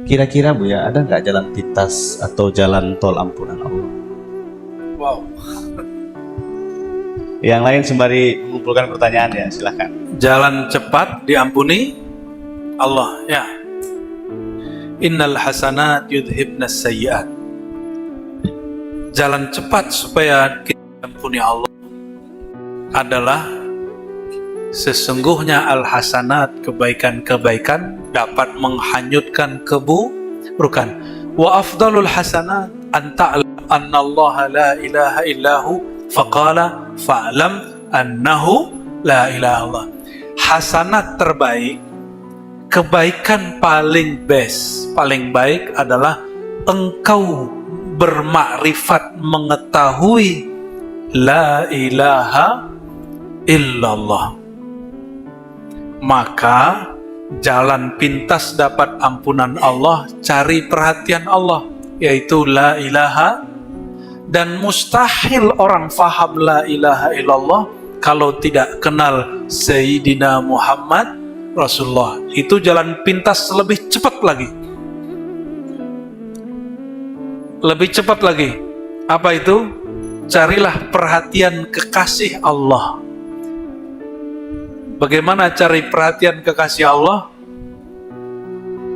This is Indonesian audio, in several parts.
Kira-kira Bu ya, ada nggak jalan pintas atau jalan tol ampunan Allah? Wow. Yang lain sembari mengumpulkan pertanyaan ya, silahkan. Jalan cepat diampuni Allah, ya. Innal hasanat yudhibnas sayyi'at. Jalan cepat supaya kita diampuni Allah adalah sesungguhnya al-hasanat, kebaikan-kebaikan dapat menghanyutkan keburukan. Wa afdalul hasanat an ta'lam annallaha la ilaha illahu faqala fa'lam annahu la ilaha illallah. Hasanat terbaik, kebaikan paling best, paling baik adalah engkau bermakrifat, mengetahui la ilaha illallah. Maka jalan pintas dapat ampunan Allah, cari perhatian Allah, yaitu la ilaha. Dan mustahil orang faham la ilaha illallah kalau tidak kenal Sayyidina Muhammad Rasulullah. Itu jalan pintas lebih cepat lagi. Lebih cepat lagi. Apa itu? Carilah perhatian kekasih Allah. Bagaimana cari perhatian kekasih Allah?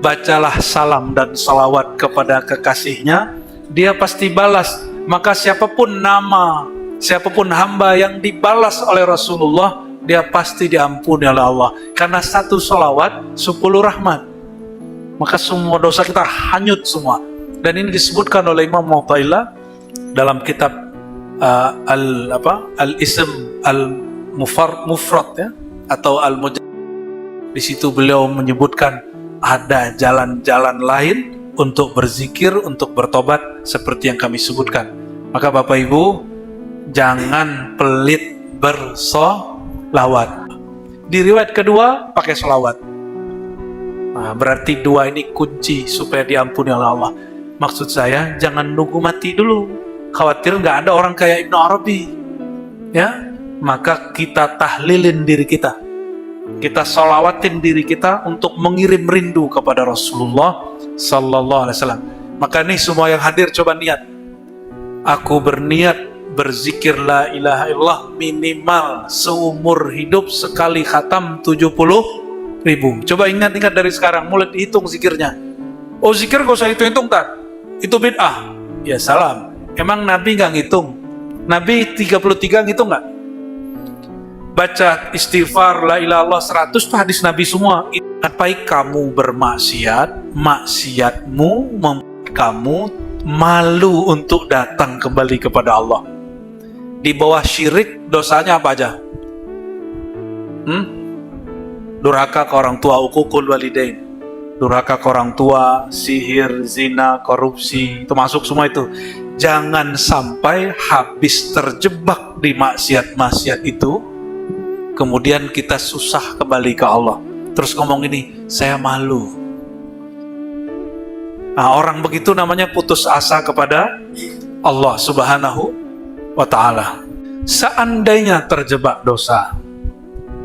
Bacalah salam dan salawat kepada kekasihnya, dia pasti balas. Maka siapapun nama, siapapun hamba yang dibalas oleh Rasulullah, dia pasti diampuni oleh Allah. Karena satu salawat, 10 rahmat. Maka semua dosa kita hanyut semua. Dan ini disebutkan oleh Imam Mu'taila dalam kitab Al-Ism Al-Mufrad ya, atau Al-Mujad. Di situ beliau menyebutkan ada jalan-jalan lain untuk berzikir, untuk bertobat seperti yang kami sebutkan. Maka Bapak Ibu, jangan pelit bersolawat. Di riwayat kedua pakai solawat. Nah, berarti dua ini kunci supaya diampuni oleh Allah. Maksud saya, jangan nunggu mati dulu. Khawatir nggak ada orang kayak Ibnu Arabi, ya. Maka kita tahlilin diri kita, kita sholawatin diri kita untuk mengirim rindu kepada Rasulullah Sallallahu Alaihi Wasallam. Maka nih semua yang hadir coba niat. Aku berniat berzikir la ilaha illallah minimal seumur hidup sekali khatam 70.000. Coba ingat-ingat dari sekarang, mulai dihitung zikirnya. Oh, zikir gak usah hitung-hitung tak? Itu bid'ah. Ya salam. Emang Nabi nggak ngitung? Nabi 33 ngitung nggak? Baca istighfar la ilaha illallah 100 itu hadis Nabi semua. Sampai kamu bermaksiat, maksiatmu membuat kamu malu untuk datang kembali kepada Allah. Di bawah syirik dosanya apa aja? Durhaka ke orang tua, uququl walidain. Durhaka ke orang tua, sihir, zina, korupsi, itu masuk semua itu. Jangan sampai habis terjebak di maksiat-maksiat itu, kemudian kita susah kembali ke Allah. Terus ngomong ini, saya malu. Nah, orang begitu namanya putus asa kepada Allah Subhanahu wa Ta'ala. Seandainya terjebak dosa,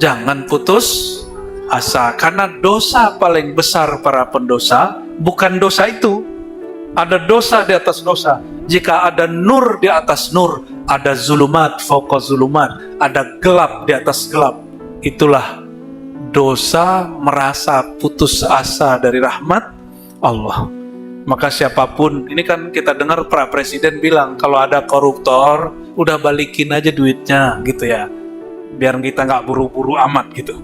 jangan putus asa. Karena dosa paling besar para pendosa bukan dosa itu. Ada dosa di atas dosa. Jika ada nur di atas nur, ada zulumat fauqa zulumat, ada gelap di atas gelap. Itulah dosa merasa putus asa dari rahmat Allah. Maka siapapun, ini kan kita dengar pra presiden bilang kalau ada koruptor, udah balikin aja duitnya gitu ya, biar kita nggak buru-buru amat gitu.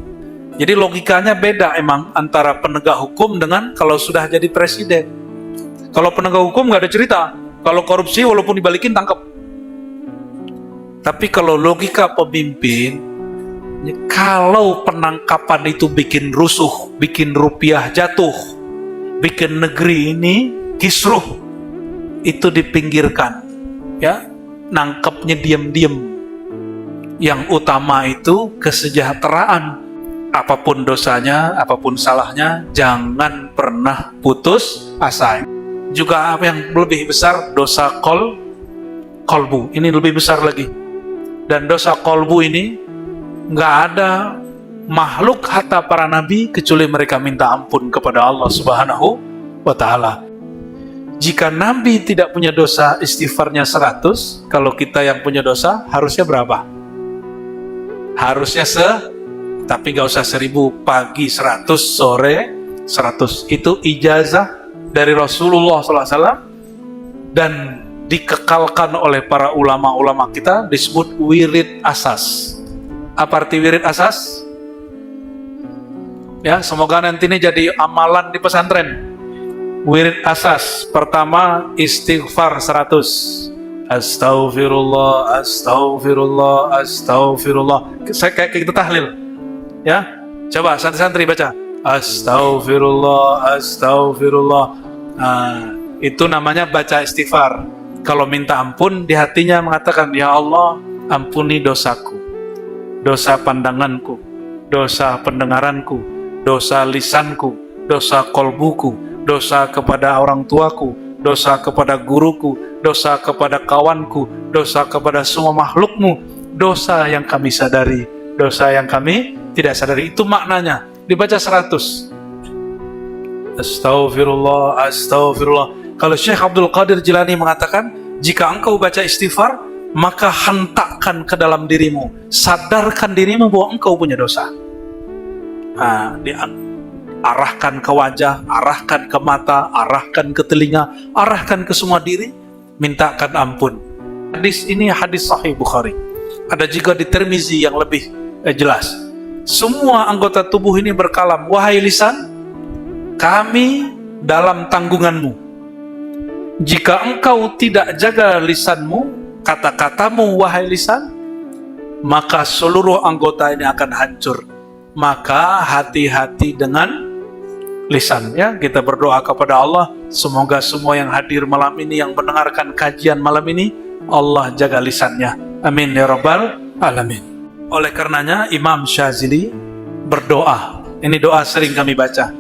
Jadi logikanya beda emang antara penegak hukum dengan kalau sudah jadi presiden. Kalau penegak hukum nggak ada cerita. Kalau korupsi walaupun dibalikin tangkap. Tapi kalau logika pemimpin, kalau penangkapan itu bikin rusuh, bikin rupiah jatuh, bikin negeri ini kisruh, itu dipinggirkan, ya, nangkepnya diam-diam. Yang utama itu kesejahteraan. Apapun dosanya, apapun salahnya, jangan pernah putus asa. Juga apa yang lebih besar, dosa kolbu. Ini lebih besar lagi. Dan dosa kolbu ini nggak ada makhluk hatta para nabi kecuali mereka minta ampun kepada Allah Subhanahu wa ta'ala. Jika Nabi tidak punya dosa, istighfarnya 100, kalau kita yang punya dosa, harusnya berapa? Harusnya tapi gak usah 1000, pagi 100, sore 100. Itu ijazah dari Rasulullah SAW dan dikekalkan oleh para ulama-ulama kita, disebut wirid asas. Apa arti wirid asas? Ya, semoga nanti ini jadi amalan di pesantren. Wirid asas pertama, istighfar 100. Astaghfirullah, astaghfirullah, astaghfirullah. Saya kayak kita tahlil. Ya, coba santri-santri baca. Astaghfirullah, astaghfirullah. Itu namanya baca istighfar. Kalau minta ampun, di hatinya mengatakan, ya Allah, ampuni dosaku, dosa pandanganku, dosa pendengaranku, dosa lisanku, dosa kolbuku, dosa kepada orang tuaku, dosa kepada guruku, dosa kepada kawanku, dosa kepada semua makhlukmu, dosa yang kami sadari, dosa yang kami tidak sadari. Itu maknanya, dibaca 100. Astaghfirullah, astaghfirullah. Kalau Syekh Abdul Qadir Jilani mengatakan, jika engkau baca istighfar, maka hentakkan ke dalam dirimu, sadarkan dirimu bahwa engkau punya dosa. Arahkan ke wajah, arahkan ke mata, arahkan ke telinga, arahkan ke semua diri, mintakan ampun. Hadis ini hadis sahih Bukhari. Ada juga di Tirmizi yang lebih jelas. Semua anggota tubuh ini berkalam, wahai lisan, kami dalam tanggunganmu. Jika engkau tidak jaga lisanmu, kata-katamu wahai lisan, maka seluruh anggota ini akan hancur. Maka hati-hati dengan lisan. Ya, kita berdoa kepada Allah, semoga semua yang hadir malam ini, yang mendengarkan kajian malam ini, Allah jaga lisannya. Amin ya rabbal alamin. Oleh karenanya Imam Syazili berdoa. Ini doa sering kami baca.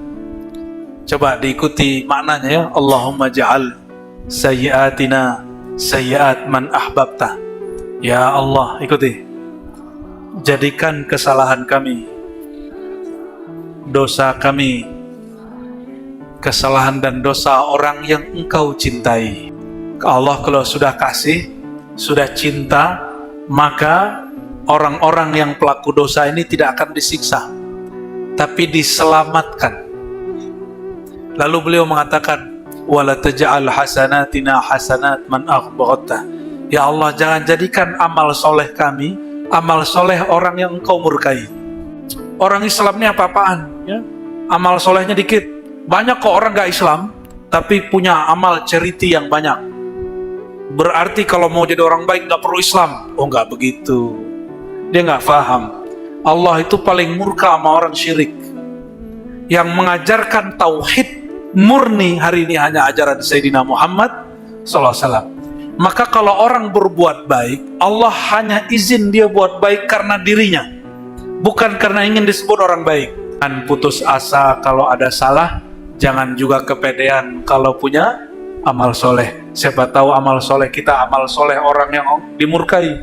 Coba diikuti maknanya ya. Allahumma ja'al sayyiatina sayyiat man ahbabta. Ya Allah, ikuti. Jadikan kesalahan kami, dosa kami, kesalahan dan dosa orang yang engkau cintai. Allah kalau sudah kasih, sudah cinta, maka orang-orang yang pelaku dosa ini tidak akan disiksa, tapi diselamatkan. Lalu beliau mengatakan, wala taj'al hasanatina hasanat man aghbaghatta. Ya Allah, jangan jadikan amal soleh kami amal soleh orang yang engkau murkai. Orang Islam ini apa-apaan ya? Amal solehnya dikit. Banyak kok orang gak Islam tapi punya amal charity yang banyak. Berarti kalau mau jadi orang baik gak perlu Islam. Oh, gak begitu. Dia gak paham. Allah itu paling murka sama orang syirik. Yang mengajarkan tauhid murni hari ini hanya ajaran Sayyidina Muhammad SAW. Maka kalau orang berbuat baik, Allah hanya izin dia buat baik karena dirinya, bukan karena ingin disebut orang baik. Dan putus asa kalau ada salah, jangan juga kepedean kalau punya amal soleh. Siapa tahu amal soleh kita amal soleh orang yang dimurkai,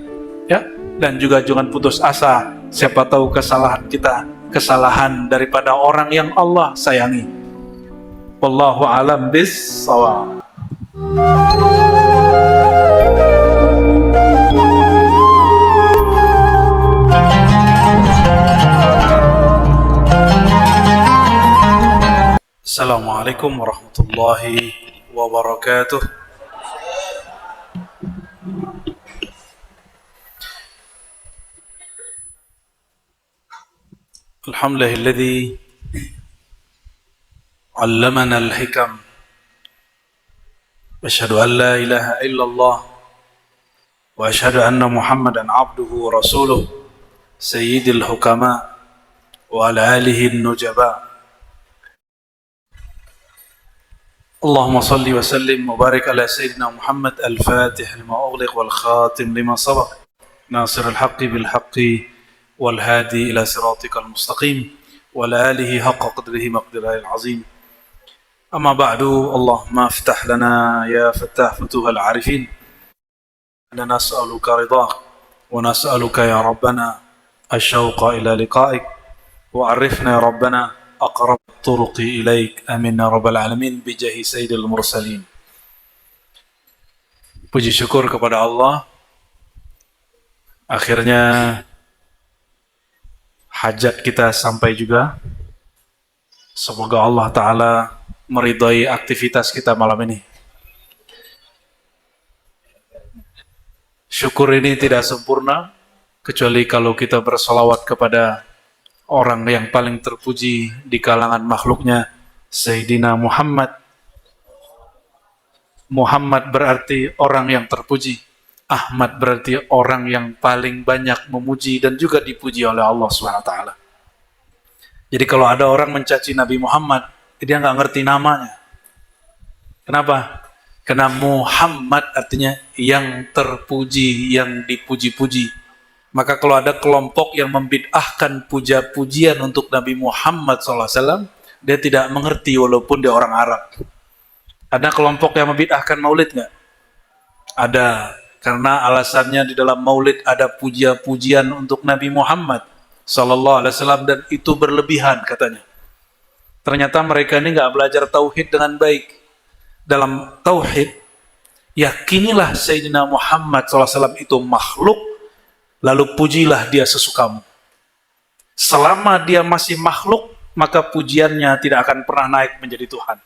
ya. Dan juga jangan putus asa, siapa tahu kesalahan kita kesalahan daripada orang yang Allah sayangi. Wallahu a'lam bis-shawab. Assalamualaikum warahmatullahi wabarakatuh. Alhamdulillahilladzi علمنا الحكم واشهد ان لا اله الا الله واشهد ان محمدا عبده ورسوله سيد الحكماء وعلى اله النجباء. اللهم صل وسلم وبارك على سيدنا محمد الفاتح لما اغلق والخاتم لما سبق ناصر الحق بالحق والهادي الى صراطك المستقيم وعلى اله حق قدره مقداره العظيم. أما بعد، اللهم افتح لنا يا فتاح فتوح العارفين. أننا نسألك رضاك ونسألك يا ربنا الشوق إلى لقائك، وعرفنا يا ربنا أقرب الطرق إليك آمين يا رب العالمين بجاه سيد المرسلين. Puji syukur kepada Allah, akhirnya hajat kita sampai juga. Semoga Allah Ta'ala meridhai aktivitas kita malam ini. Syukur ini tidak sempurna kecuali kalau kita bersalawat kepada orang yang paling terpuji di kalangan makhluknya, Sayyidina Muhammad. Muhammad berarti orang yang terpuji. Ahmad berarti orang yang paling banyak memuji dan juga dipuji oleh Allah SWT. Jadi kalau ada orang mencaci Nabi Muhammad, dia nggak ngerti namanya. Kenapa? Karena Muhammad artinya yang terpuji, yang dipuji-puji. Maka kalau ada kelompok yang membid'ahkan puja-pujian untuk Nabi Muhammad SAW, dia tidak mengerti walaupun dia orang Arab. Ada kelompok yang membid'ahkan maulid nggak? Ada, karena alasannya di dalam maulid ada puja-pujian untuk Nabi Muhammad SAW dan itu berlebihan katanya. Ternyata mereka ini nggak belajar tauhid dengan baik. Dalam tauhid, yakinilah Sayyidina Muhammad SAW itu makhluk, lalu pujilah dia sesukamu. Selama dia masih makhluk, maka pujiannya tidak akan pernah naik menjadi Tuhan.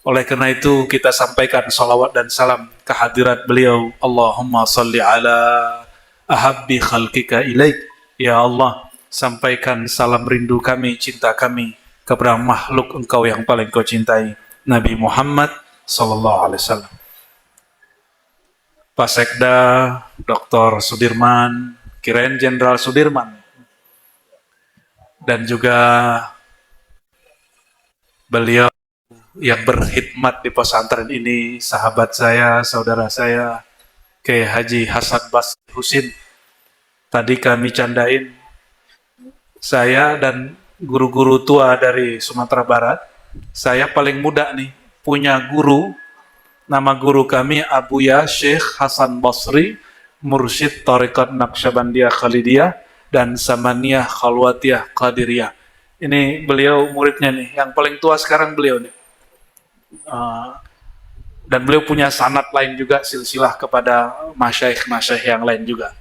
Oleh karena itu kita sampaikan salawat dan salam kehadirat beliau. Allahumma salli ala ahabbi khalqika ilaik. Ya Allah, sampaikan salam rindu kami, cinta kami kepada makhluk engkau yang paling kau cintai, Nabi Muhammad sallallahu alaihi wasallam. Pak Sekda Dr. Sudirman, kirain Jenderal Sudirman, dan juga beliau yang berkhidmat di pesantren ini, sahabat saya, saudara saya, Kiai Haji Hasan Basri Husin. Tadi kami candain, saya dan guru-guru tua dari Sumatera Barat, saya paling muda nih, punya guru. Nama guru kami Abuya Syekh Hasan Basri, Mursyid Tariqat Naqsyabandiyah Khalidiyah dan Samaniyah Khalwatiyah Qadiriyah. Ini beliau muridnya nih, yang paling tua sekarang beliau nih. Dan beliau punya sanad lain juga, silsilah kepada masyaikh-masyaikh yang lain juga.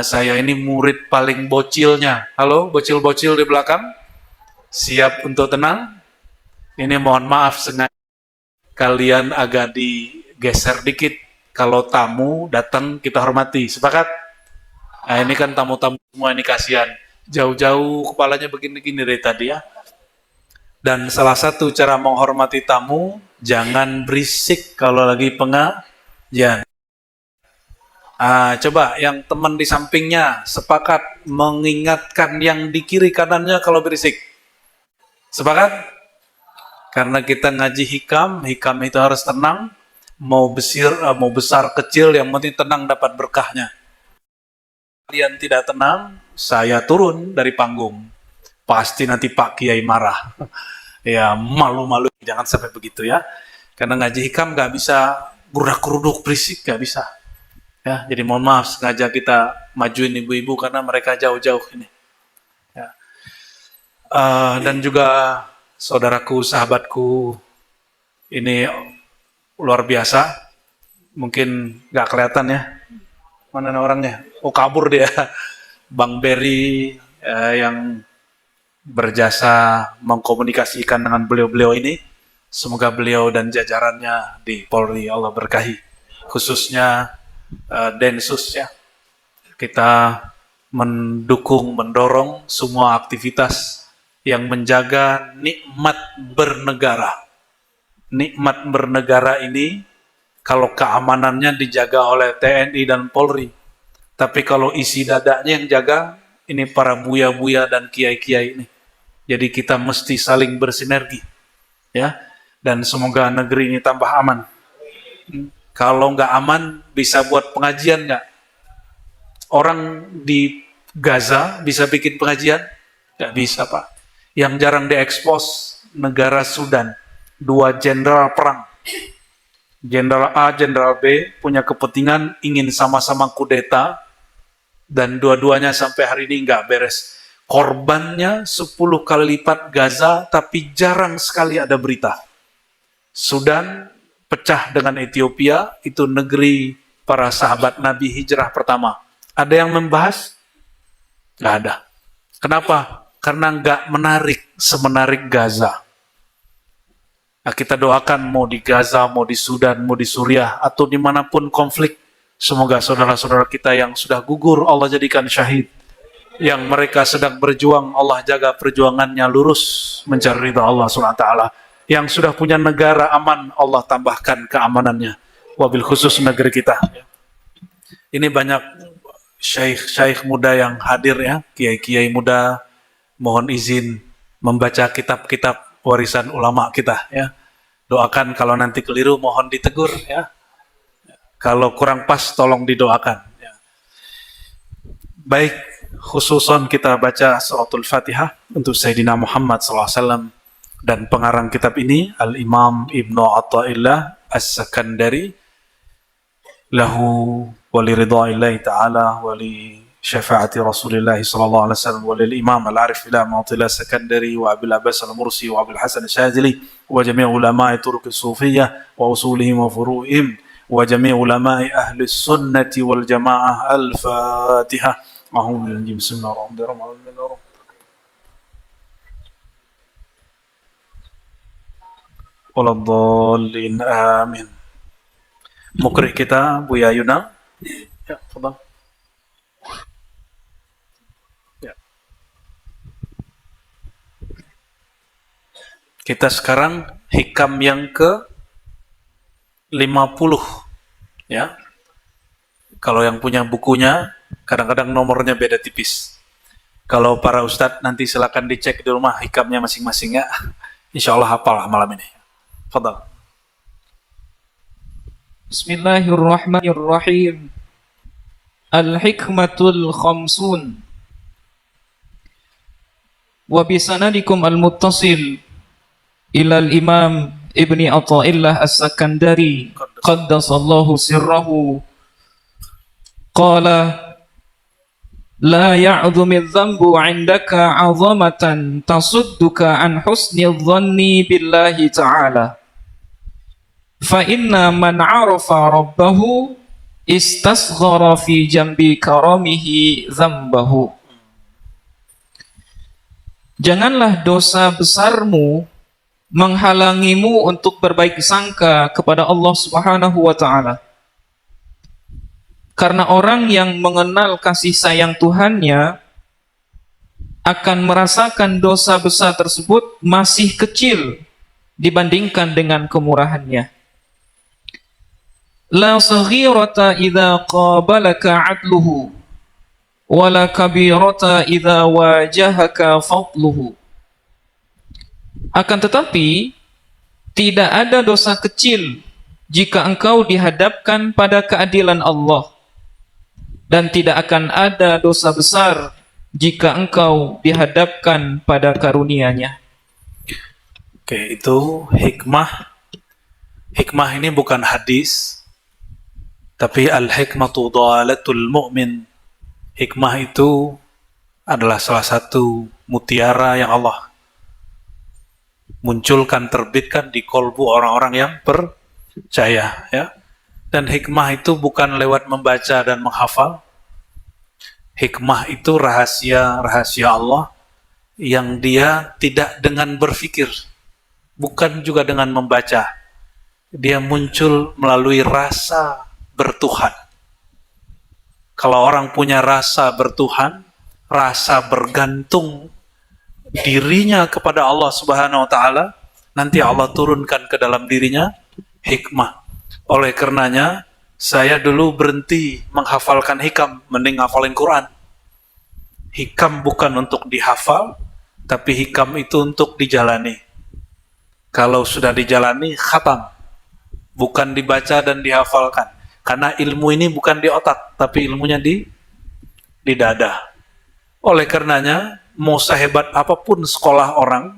Saya ini murid paling bocilnya. Halo, bocil-bocil di belakang? Siap untuk tenang? Ini mohon maaf sengaja kalian agak digeser dikit. Kalau tamu datang kita hormati, sepakat? Nah, ini kan tamu-tamu semua ini kasihan. Jauh-jauh kepalanya begini-gini dari tadi ya. Dan salah satu cara menghormati tamu, jangan berisik kalau lagi pengajian. Coba yang teman di sampingnya sepakat mengingatkan yang di kiri kanannya kalau berisik. Sepakat? Karena kita ngaji hikam itu harus tenang, mau besar kecil yang penting tenang dapat berkahnya. Kalian tidak tenang, saya turun dari panggung. Pasti nanti Pak Kiai marah. Ya malu-malu, jangan sampai begitu ya. Karena ngaji hikam nggak bisa gerudak-geruduk berisik, nggak bisa. Ya, jadi mohon maaf sengaja kita majuin ibu-ibu karena mereka jauh-jauh ini. Ya. Dan juga saudaraku, sahabatku, ini luar biasa. Mungkin nggak kelihatan ya. Mana orangnya? Oh kabur dia. Bang Berry yang berjasa mengkomunikasikan dengan beliau-beliau ini. Semoga beliau dan jajarannya di Polri Allah berkahi. Khususnya Densus ya. Kita mendukung, mendorong semua aktivitas yang menjaga nikmat bernegara. Nikmat bernegara ini kalau keamanannya dijaga oleh TNI dan Polri. Tapi kalau isi dadanya yang jaga, ini para buya-buya dan kiai-kiai ini. Jadi kita mesti saling bersinergi. Ya. Dan semoga negeri ini tambah aman. Kalau nggak aman, bisa buat pengajian nggak? Orang di Gaza bisa bikin pengajian? Nggak bisa, Pak. Yang jarang diekspos, negara Sudan. 2 jenderal perang. Jenderal A, Jenderal B punya kepentingan ingin sama-sama kudeta, dan dua-duanya sampai hari ini nggak beres. Korbannya 10 kali lipat Gaza, tapi jarang sekali ada berita. Sudan pecah dengan Ethiopia, itu negeri para sahabat Nabi hijrah pertama. Ada yang membahas? Nggak ada. Kenapa? Karena nggak menarik semenarik Gaza. Nah, kita doakan mau di Gaza, mau di Sudan, mau di Suriah, atau dimanapun konflik, semoga saudara-saudara kita yang sudah gugur Allah jadikan syahid. Yang mereka sedang berjuang, Allah jaga perjuangannya lurus mencari ridha Allah SWT. Yang sudah punya negara aman, Allah tambahkan keamanannya. Wabil khusus negeri kita. Ini banyak syekh-syekh muda yang hadir ya, kiai-kiai muda. Mohon izin membaca kitab-kitab warisan ulama kita ya. Doakan kalau nanti keliru mohon ditegur ya. Kalau kurang pas tolong didoakan ya. Baik, khususon kita baca suratul Fatihah untuk Sayyidina Muhammad SAW, dan pengarang kitab ini Al-Imam Ibnu Athaillah As-Sakandari, lahu wali ridha'illahi ta'ala wali syafaati Rasulillah sallallahu alaihi wasallam wal Imam Al-Arif ila Mu'tila Sakandari wa Abil Abbas Al-Mursi wa Abil Hasan Al-Shadili wa jami' ulama'i turuq as-sufiyah wa usulihim wa furu'ihim wa jami' ulama'i ahli sunnati wal jamaah. Al-Fatihah. Bismillahirrahmanirrahim. Waladhdallin, amin. Mukri kita Buya Yuna. Ya, fadhal. Ya. Kita sekarang hikam yang ke 50 ya. Kalau yang punya bukunya, kadang-kadang nomornya beda tipis. Kalau para ustadz nanti silakan dicek di rumah hikamnya masing-masing ya. Insya Allah hafal malam ini. Fadal. Bismillahirrahmanirrahim. Al-hikmatul khamsun. Wa bisanadikum al-muttasil ila al-imam Ibni Athaillah As-Sakandari qaddasallahu sirrahu qala la ya'dhumi adh-dhanbu 'indaka 'azamatan tasudduka an husni adh-dhanni billahi ta'ala fa inna man 'arafa rabbahu istasghara fi jambi karamihi dhanbahu. Janganlah dosa besarmu menghalangimu untuk berbaik sangka kepada Allah Subhanahu wa ta'ala. Karena orang yang mengenal kasih sayang Tuhannya akan merasakan dosa besar tersebut masih kecil dibandingkan dengan kemurahannya. La saghirata idza qabalaka 'adluhu wa la kabirata idza wajahaka fadluhu. Akan tetapi tidak ada dosa kecil jika engkau dihadapkan pada keadilan Allah, dan tidak akan ada dosa besar jika engkau dihadapkan pada karunia-Nya. Oke, itu hikmah. Hikmah ini bukan hadis, tapi al-hikmatu dhalatul mu'min. Hikmah itu adalah salah satu mutiara yang Allah munculkan, terbitkan di kolbu orang-orang yang percaya ya. Dan hikmah itu bukan lewat membaca dan menghafal. Hikmah itu rahasia Allah yang dia tidak dengan berpikir, bukan juga dengan membaca. Dia muncul melalui rasa bertuhan. Kalau orang punya rasa bertuhan, rasa bergantung dirinya kepada Allah Subhanahu wa ta'ala, nanti Allah turunkan ke dalam dirinya hikmah. Oleh karenanya saya dulu berhenti menghafalkan hikam, mending hafalin Quran. Hikam bukan untuk dihafal, tapi hikam itu untuk dijalani. Kalau sudah dijalani, khatam, bukan dibaca dan dihafalkan. Karena ilmu ini bukan di otak, tapi ilmunya di dada. Oleh karenanya mau sehebat apapun sekolah orang,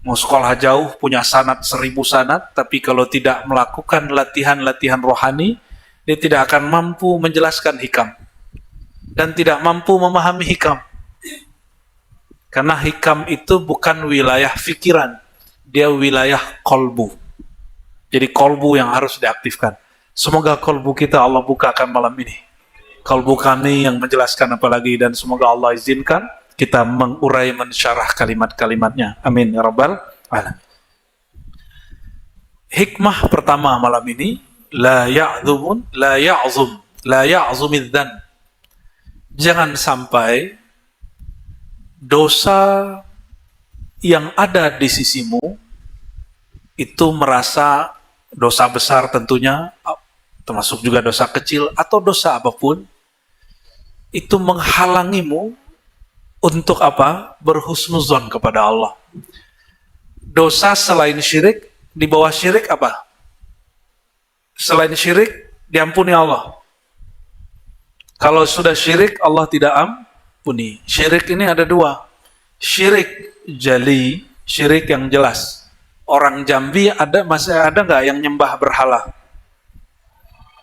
mau sekolah jauh, punya sanad 1000 sanad, tapi kalau tidak melakukan latihan-latihan rohani, dia tidak akan mampu menjelaskan hikam dan tidak mampu memahami hikam. Karena hikam itu bukan wilayah fikiran, dia wilayah kolbu. Jadi kolbu yang harus diaktifkan. Semoga kolbu kita Allah bukakan malam ini. Kolbu kami yang menjelaskan apalagi, dan semoga Allah izinkan kita mengurai, mensyarah kalimat-kalimatnya. Amin ya rabbal alamin. Hikmah pertama malam ini, la ya'zumidzan. Jangan sampai dosa yang ada di sisimu itu merasa dosa besar, tentunya termasuk juga dosa kecil atau dosa apapun, itu menghalangimu untuk apa? Berhusnuzon kepada Allah. Dosa selain syirik, di bawah syirik apa? Selain syirik diampuni Allah. Kalau sudah syirik Allah tidak ampuni. Syirik ini ada dua. Syirik jali, syirik yang jelas. Orang Jambi masih ada nggak yang nyembah berhala?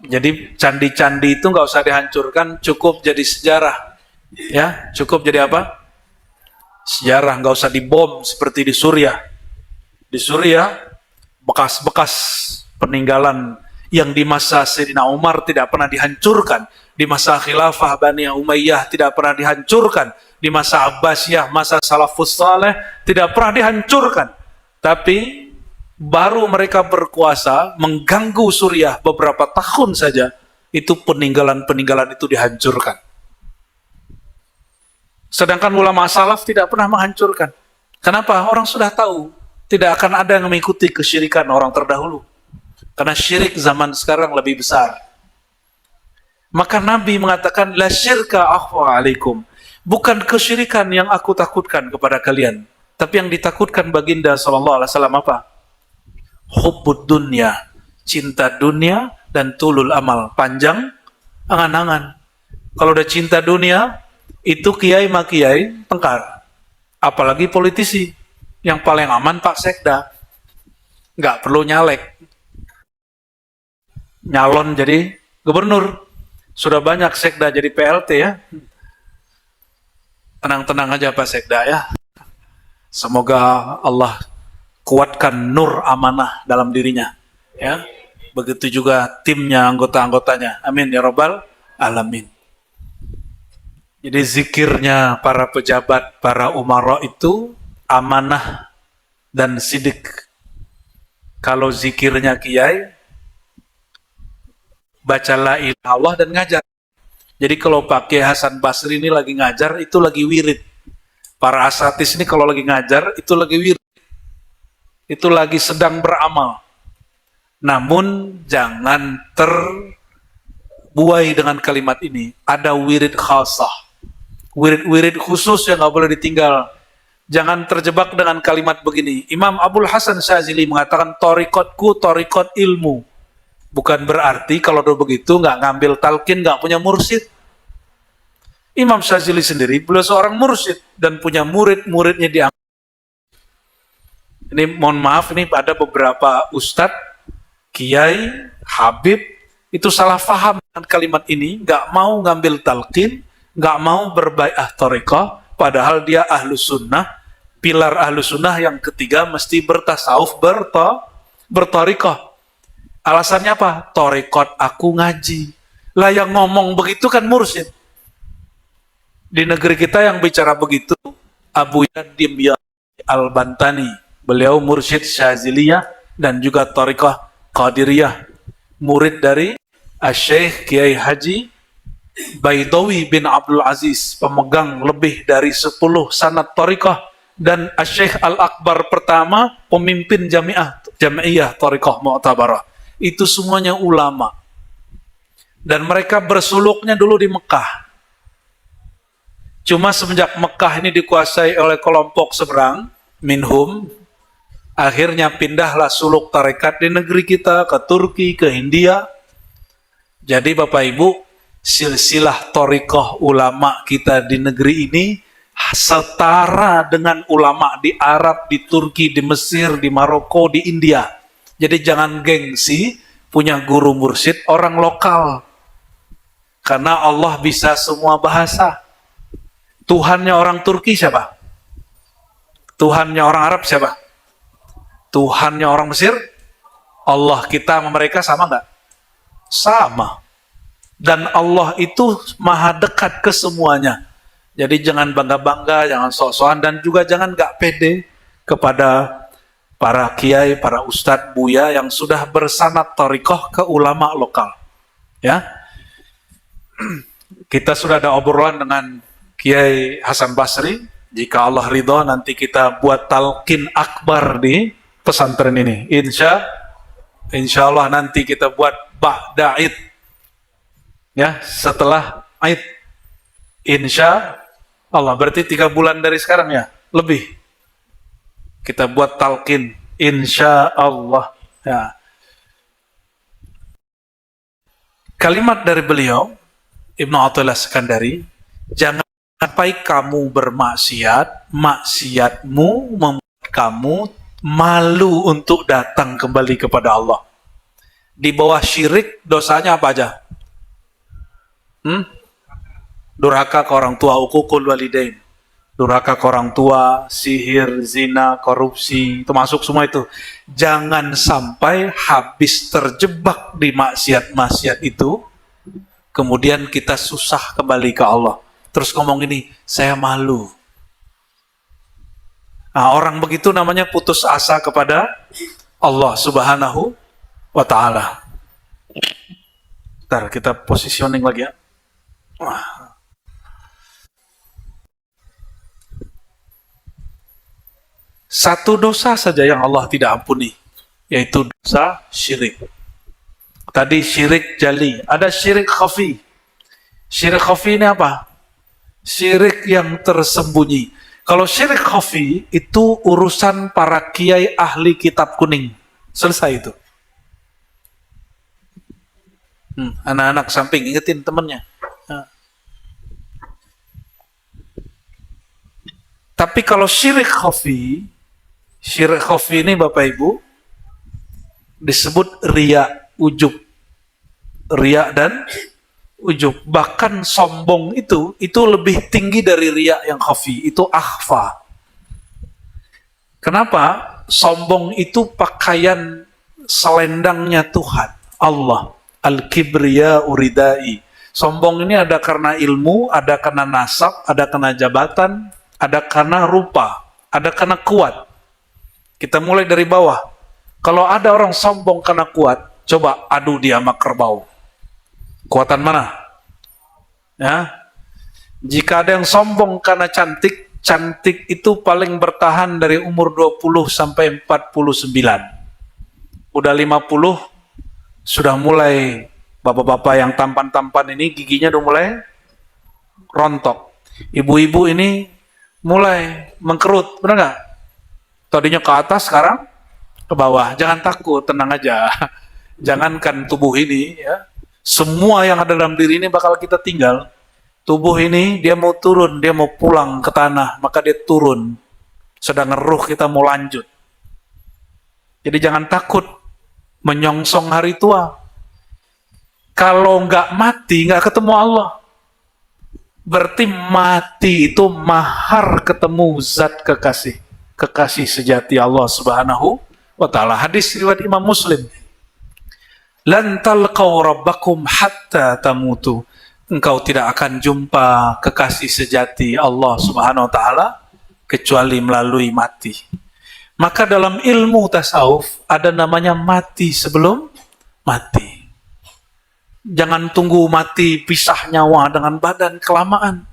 Jadi candi-candi itu nggak usah dihancurkan, cukup jadi sejarah. Ya, cukup jadi apa? Sejarah, nggak usah dibom seperti di Suriah. Di Suriah, bekas-bekas peninggalan yang di masa Sayyidina Umar tidak pernah dihancurkan, di masa Khilafah Bani Umayyah tidak pernah dihancurkan, di masa Abbasiyah, masa Salafus Saleh tidak pernah dihancurkan. Tapi baru mereka berkuasa mengganggu Suriah beberapa tahun saja, itu peninggalan-peninggalan itu dihancurkan. Sedangkan ulama salaf tidak pernah menghancurkan. Kenapa? Orang sudah tahu tidak akan ada yang mengikuti kesyirikan orang terdahulu. Karena syirik zaman sekarang lebih besar. Maka Nabi mengatakan, la syirka akhwa alaikum. Bukan kesyirikan yang aku takutkan kepada kalian, tapi yang ditakutkan baginda sallallahu alaihi wasallam apa? Hubbud dunya, cinta dunia, dan tulul amal, panjang angan-angan. Kalau udah cinta dunia, itu kiai makiai tengkar. Apalagi politisi. Yang paling aman Pak Sekda. Nggak perlu nyalek. Nyalon jadi gubernur. Sudah banyak Sekda jadi PLT ya. Tenang-tenang aja Pak Sekda ya. Semoga Allah kuatkan nur amanah dalam dirinya. Ya. Begitu juga timnya, anggota-anggotanya. Amin ya rabbal alamin. Jadi zikirnya para pejabat, para umara itu amanah dan sidik. Kalau zikirnya kiai, baca la ilaha illallah dan ngajar. Jadi kalau Pak Kiai Hasan Basri ini lagi ngajar, itu lagi wirid. Para asatis ini kalau lagi ngajar, itu lagi wirid. Itu lagi sedang beramal. Namun jangan terbuai dengan kalimat ini. Ada wirid khasah. Wirid-wirid khusus yang nggak boleh ditinggal. Jangan terjebak dengan kalimat begini. Imam Abdul Hasan Syazili mengatakan, torikotku torikot ilmu. Bukan berarti kalau udah begitu nggak ngambil talqin, nggak punya mursyid. Imam Syazili sendiri beliau seorang mursyid dan punya murid-muridnya diangkat. Ini mohon maaf, ini ada beberapa ustadz, kiai, habib itu salah faham dengan kalimat ini, nggak mau ngambil talqin, nggak mau berbai'ah thariqah, padahal dia ahlus sunnah. Pilar ahlus sunnah yang ketiga mesti bertasawuf, berthariqah. Alasannya apa? Thariqat aku ngaji. Lah yang ngomong begitu kan mursyid. Di negeri kita yang bicara begitu Abu Yadim Al-Bantani. Beliau mursyid Syaziliyah dan juga thariqah Qadiriyah. Murid dari Syekh Kiai Haji Baidawi bin Abdul Aziz, pemegang lebih dari 10 sanad thariqah, dan Syekh Al-Akbar pertama, pemimpin Jami'iyah Thariqah Mu'tabarah. Itu semuanya ulama. Dan mereka bersuluknya dulu di Mekah. Cuma semenjak Mekah ini dikuasai oleh kelompok seberang, minhum, akhirnya pindahlah suluk tarekat di negeri kita, ke Turki, ke India. Jadi Bapak Ibu, silsilah thariqah ulama kita di negeri ini setara dengan ulama di Arab, di Turki, di Mesir, di Maroko, di India. Jadi jangan gengsi punya guru mursyid orang lokal. Karena Allah bisa semua bahasa. Tuhannya orang Turki siapa? Tuhannya orang Arab siapa? Tuhannya orang Mesir? Allah. Kita sama mereka sama nggak? Sama. Dan Allah itu maha dekat ke semuanya. Jadi jangan bangga-bangga, jangan sok-sokan, dan juga jangan nggak pede kepada para kiai, para ustadz, buya yang sudah bersanad thariqah ke ulama lokal. Ya, kita sudah ada obrolan dengan Kiai Hasan Basri. Jika Allah ridho, nanti kita buat talqin akbar di pesantren ini. Insya Allah nanti kita buat ba'da Id. Ya, setelah Id. Insya Allah, berarti 3 bulan dari sekarang ya, lebih. Kita buat talqin, insya Allah. Ya. Kalimat dari beliau, Ibnu Athaillah Sekandari, jangan sampai kamu bermaksiat, maksiatmu membuat kamu malu untuk datang kembali kepada Allah. Di bawah syirik, dosanya apa aja? Durhaka ke orang tua, uququl walidain. Durhaka ke orang tua, sihir, zina, korupsi, itu masuk semua itu. Jangan sampai habis terjebak di maksiat-maksiat itu, kemudian kita susah kembali ke Allah. Terus ngomong ini, saya malu. Nah, orang begitu namanya putus asa kepada Allah Subhanahu wa Ta'ala. Ntar kita positioning lagi ya. Satu dosa saja yang Allah tidak ampuni, yaitu dosa syirik. Tadi syirik jali, ada syirik khafi. Syirik khafi ini apa? Syirik yang tersembunyi. Kalau syirik khafi itu urusan para kiai ahli kitab kuning. Selesai itu. Anak-anak samping ingetin temennya. Tapi kalau syirik khafi ini Bapak Ibu disebut riya, ujub. Riya dan ujub. Bahkan sombong itu lebih tinggi dari riya yang khafi, itu akhfa. Kenapa? Sombong itu pakaian selendangnya Tuhan, Allah. Al-kibriya uridai. Sombong ini ada karena ilmu, ada karena nasab, ada karena jabatan, ada karena rupa, ada karena kuat. Kita mulai dari bawah. Kalau ada orang sombong karena kuat, coba adu dia sama kerbau. Kuatan mana? Ya. Jika ada yang sombong karena cantik, cantik itu paling bertahan dari umur 20 sampai 49. Udah 50, sudah mulai bapak-bapak yang tampan-tampan ini giginya udah mulai rontok. Ibu-ibu ini mulai mengkerut, benar nggak? Tadinya ke atas, sekarang ke bawah. Jangan takut, tenang aja. Jangankan tubuh ini, ya, semua yang ada dalam diri ini bakal kita tinggal. Tubuh ini dia mau turun, dia mau pulang ke tanah, maka dia turun. Sedangkan ruh kita mau lanjut. Jadi jangan takut menyongsong hari tua. Kalau nggak mati, nggak ketemu Allah. Berarti mati itu mahar ketemu zat kekasih. Kekasih sejati Allah Subhanahu wa Ta'ala. Hadis riwayat Imam Muslim. Lan talqaw rabbakum hatta tamutu. Engkau tidak akan jumpa kekasih sejati Allah Subhanahu wa Ta'ala kecuali melalui mati. Maka dalam ilmu tasawuf ada namanya mati sebelum mati. Jangan tunggu mati pisah nyawa dengan badan kelamaan.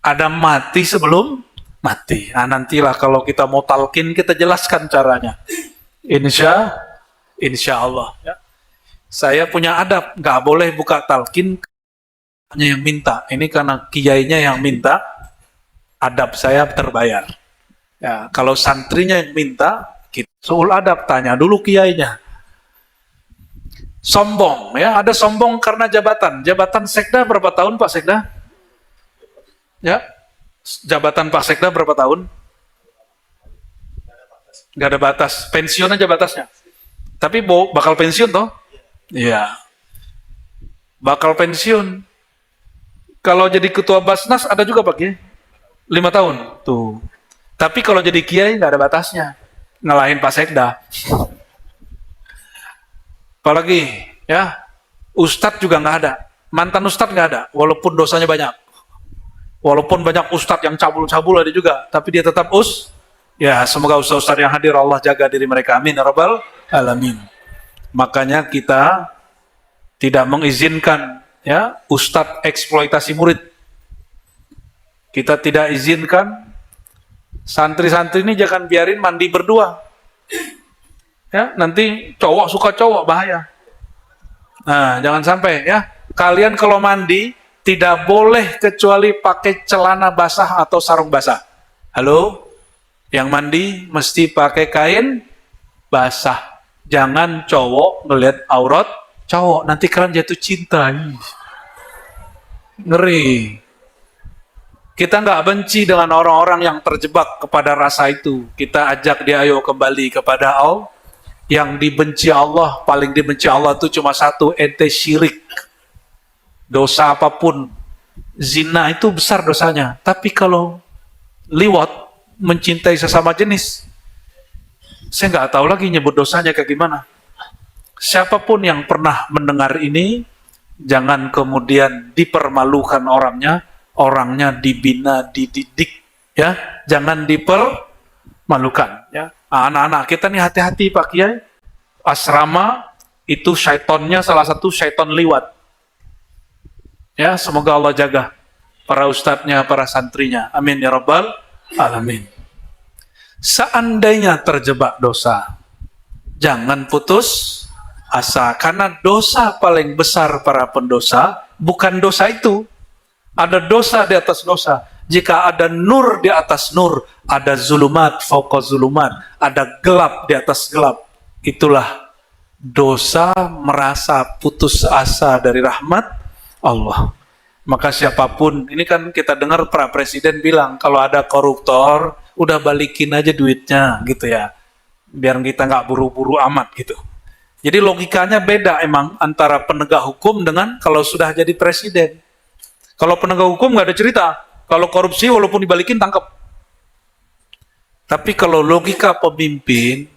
Ada mati sebelum mati. Nah, nantilah kalau kita mau talqin kita jelaskan caranya. Insya Allah. Ya. Saya punya adab, nggak boleh buka talqin hanya yang minta. Ini karena kiainya yang minta, adab saya terbayar. Ya, kalau santrinya yang minta, kita suul adab, tanya dulu kiainya. Sombong, ya, ada sombong karena jabatan. Jabatan sekda berapa tahun Pak Sekda? Ya, jabatan Pak Sekda berapa tahun? Gak ada batas, pensiun aja batasnya. Tapi bakal pensiun toh? Iya, bakal pensiun. Kalau jadi ketua Basnas ada juga Pak ya? 5 tahun. Tuh, Tapi kalau jadi kiai nggak ada batasnya, ngalahin Pak Sekda. Apalagi ya, ustadz juga nggak ada, mantan ustadz nggak ada, walaupun dosanya banyak. Walaupun banyak ustadz yang cabul-cabul ada juga, tapi dia tetap ya, semoga ustadz-ustadz yang hadir Allah jaga diri mereka. Amin ya rabbal alamin. Makanya kita tidak mengizinkan ya ustadz eksploitasi murid. Kita tidak izinkan santri-santri ini, jangan biarin mandi berdua. Ya, nanti cowok suka cowok, bahaya. Nah, jangan sampai ya. Kalian kalau mandi tidak boleh kecuali pakai celana basah atau sarung basah. Halo? Yang mandi mesti pakai kain basah. Jangan cowok ngelihat aurat cowok, nanti kalian jatuh cinta. Ngeri. Kita nggak benci dengan orang-orang yang terjebak kepada rasa itu. Kita ajak dia, ayo kembali kepada Allah. Yang dibenci Allah, paling dibenci Allah itu cuma satu, ente syirik. Dosa apapun, zina itu besar dosanya. Tapi kalau liwat, mencintai sesama jenis, saya nggak tahu lagi nyebut dosanya kayak gimana. Siapapun yang pernah mendengar ini, jangan kemudian dipermalukan orangnya dibina, dididik, ya, jangan dipermalukan, ya. Anak-anak kita nih hati-hati Pak Kiai, asrama itu syaitonnya salah satu syaiton liwat, ya. Semoga Allah jaga para ustadznya, para santrinya, amin ya rabbal alamin. Seandainya terjebak dosa, jangan putus asa, karena dosa paling besar para pendosa bukan dosa itu. Ada dosa di atas dosa. Jika ada nur di atas nur, ada zulumat fauqa zulumat, ada gelap di atas gelap. Itulah dosa merasa putus asa dari rahmat Allah. Maka siapapun, ini kan kita dengar para presiden bilang, kalau ada koruptor, udah balikin aja duitnya, gitu ya. Biar kita nggak buru-buru amat, gitu. Jadi logikanya beda emang antara penegak hukum dengan kalau sudah jadi presiden. Kalau penegak hukum nggak ada cerita. Kalau korupsi walaupun dibalikin tangkap. Tapi kalau logika pemimpin,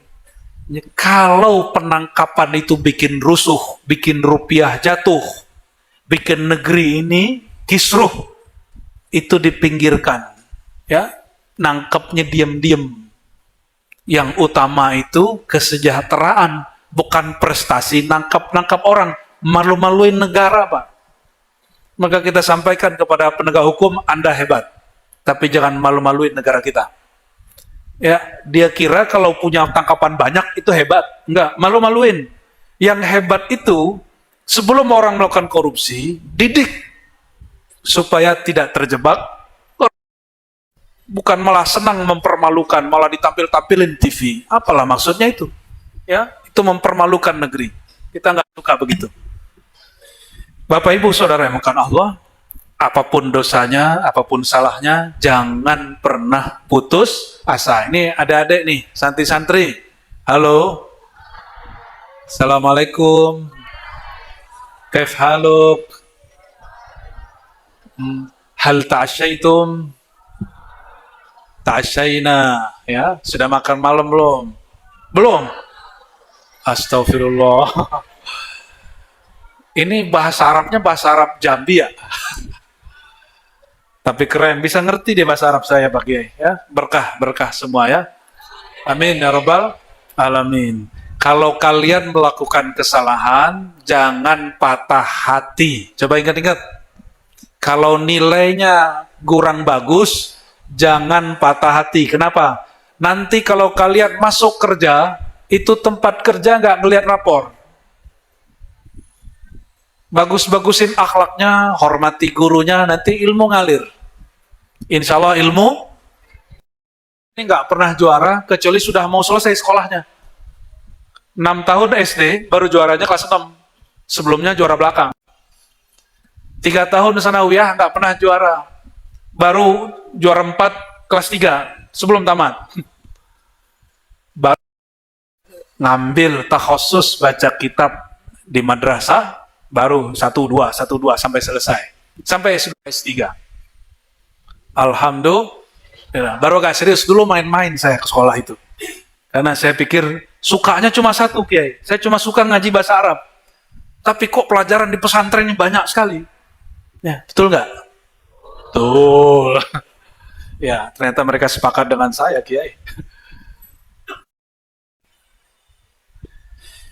kalau penangkapan itu bikin rusuh, bikin rupiah jatuh, bikin negeri ini kisruh, itu dipinggirkan. Ya, nangkepnya diam-diam. Yang utama itu kesejahteraan, bukan prestasi nangkap orang, malu-maluin negara, Pak. Maka kita sampaikan kepada penegak hukum, Anda hebat, tapi jangan malu-maluin negara kita. Ya, dia kira kalau punya tangkapan banyak itu hebat. Enggak, malu-maluin. Yang hebat itu sebelum orang melakukan korupsi, didik supaya tidak terjebak. Bukan malah senang mempermalukan, malah ditampil-tampilin TV. Apalah maksudnya itu? Ya, itu mempermalukan negeri. Kita nggak suka begitu. Bapak Ibu Saudara yang dimuliakan Allah, apapun dosanya, apapun salahnya, jangan pernah putus asa. Ini ada adik nih, santri-santri. Halo. Assalamualaikum. Kaif haluk? Hal ta'asyaitum? Ta'asyaina. Ya, sudah makan malam belum? Belum? Astagfirullah. Ini bahasa Arabnya bahasa Arab Jambi ya. Tapi keren, bisa ngerti dia bahasa Arab saya Pak Kiai ya. Berkah semua ya. Amin ya rabbal alamin. Kalau kalian melakukan kesalahan, jangan patah hati. Coba ingat-ingat. Kalau nilainya kurang bagus, jangan patah hati. Kenapa? Nanti kalau kalian masuk kerja, itu tempat kerja nggak ngelihat rapor. Bagus-bagusin akhlaknya, hormati gurunya, nanti ilmu ngalir. Insya Allah ilmu ini nggak pernah juara kecuali sudah mau selesai sekolahnya. 6 tahun SD baru juaranya kelas 6. Sebelumnya juara belakang. 3 tahun sanawiyah nggak pernah juara. Baru juara 4 kelas 3 sebelum tamat. Baru ngambil takhusus baca kitab di madrasah. Baru 1-2 sampai selesai. Sampai S3. Alhamdulillah. Ya, baru agak serius dulu main-main saya ke sekolah itu. Karena saya pikir sukanya cuma satu, Kiai. Saya cuma suka ngaji bahasa Arab. Tapi kok pelajaran di pesantren ini banyak sekali. Ya, betul nggak? Betul. Ya, ternyata mereka sepakat dengan saya, Kiai.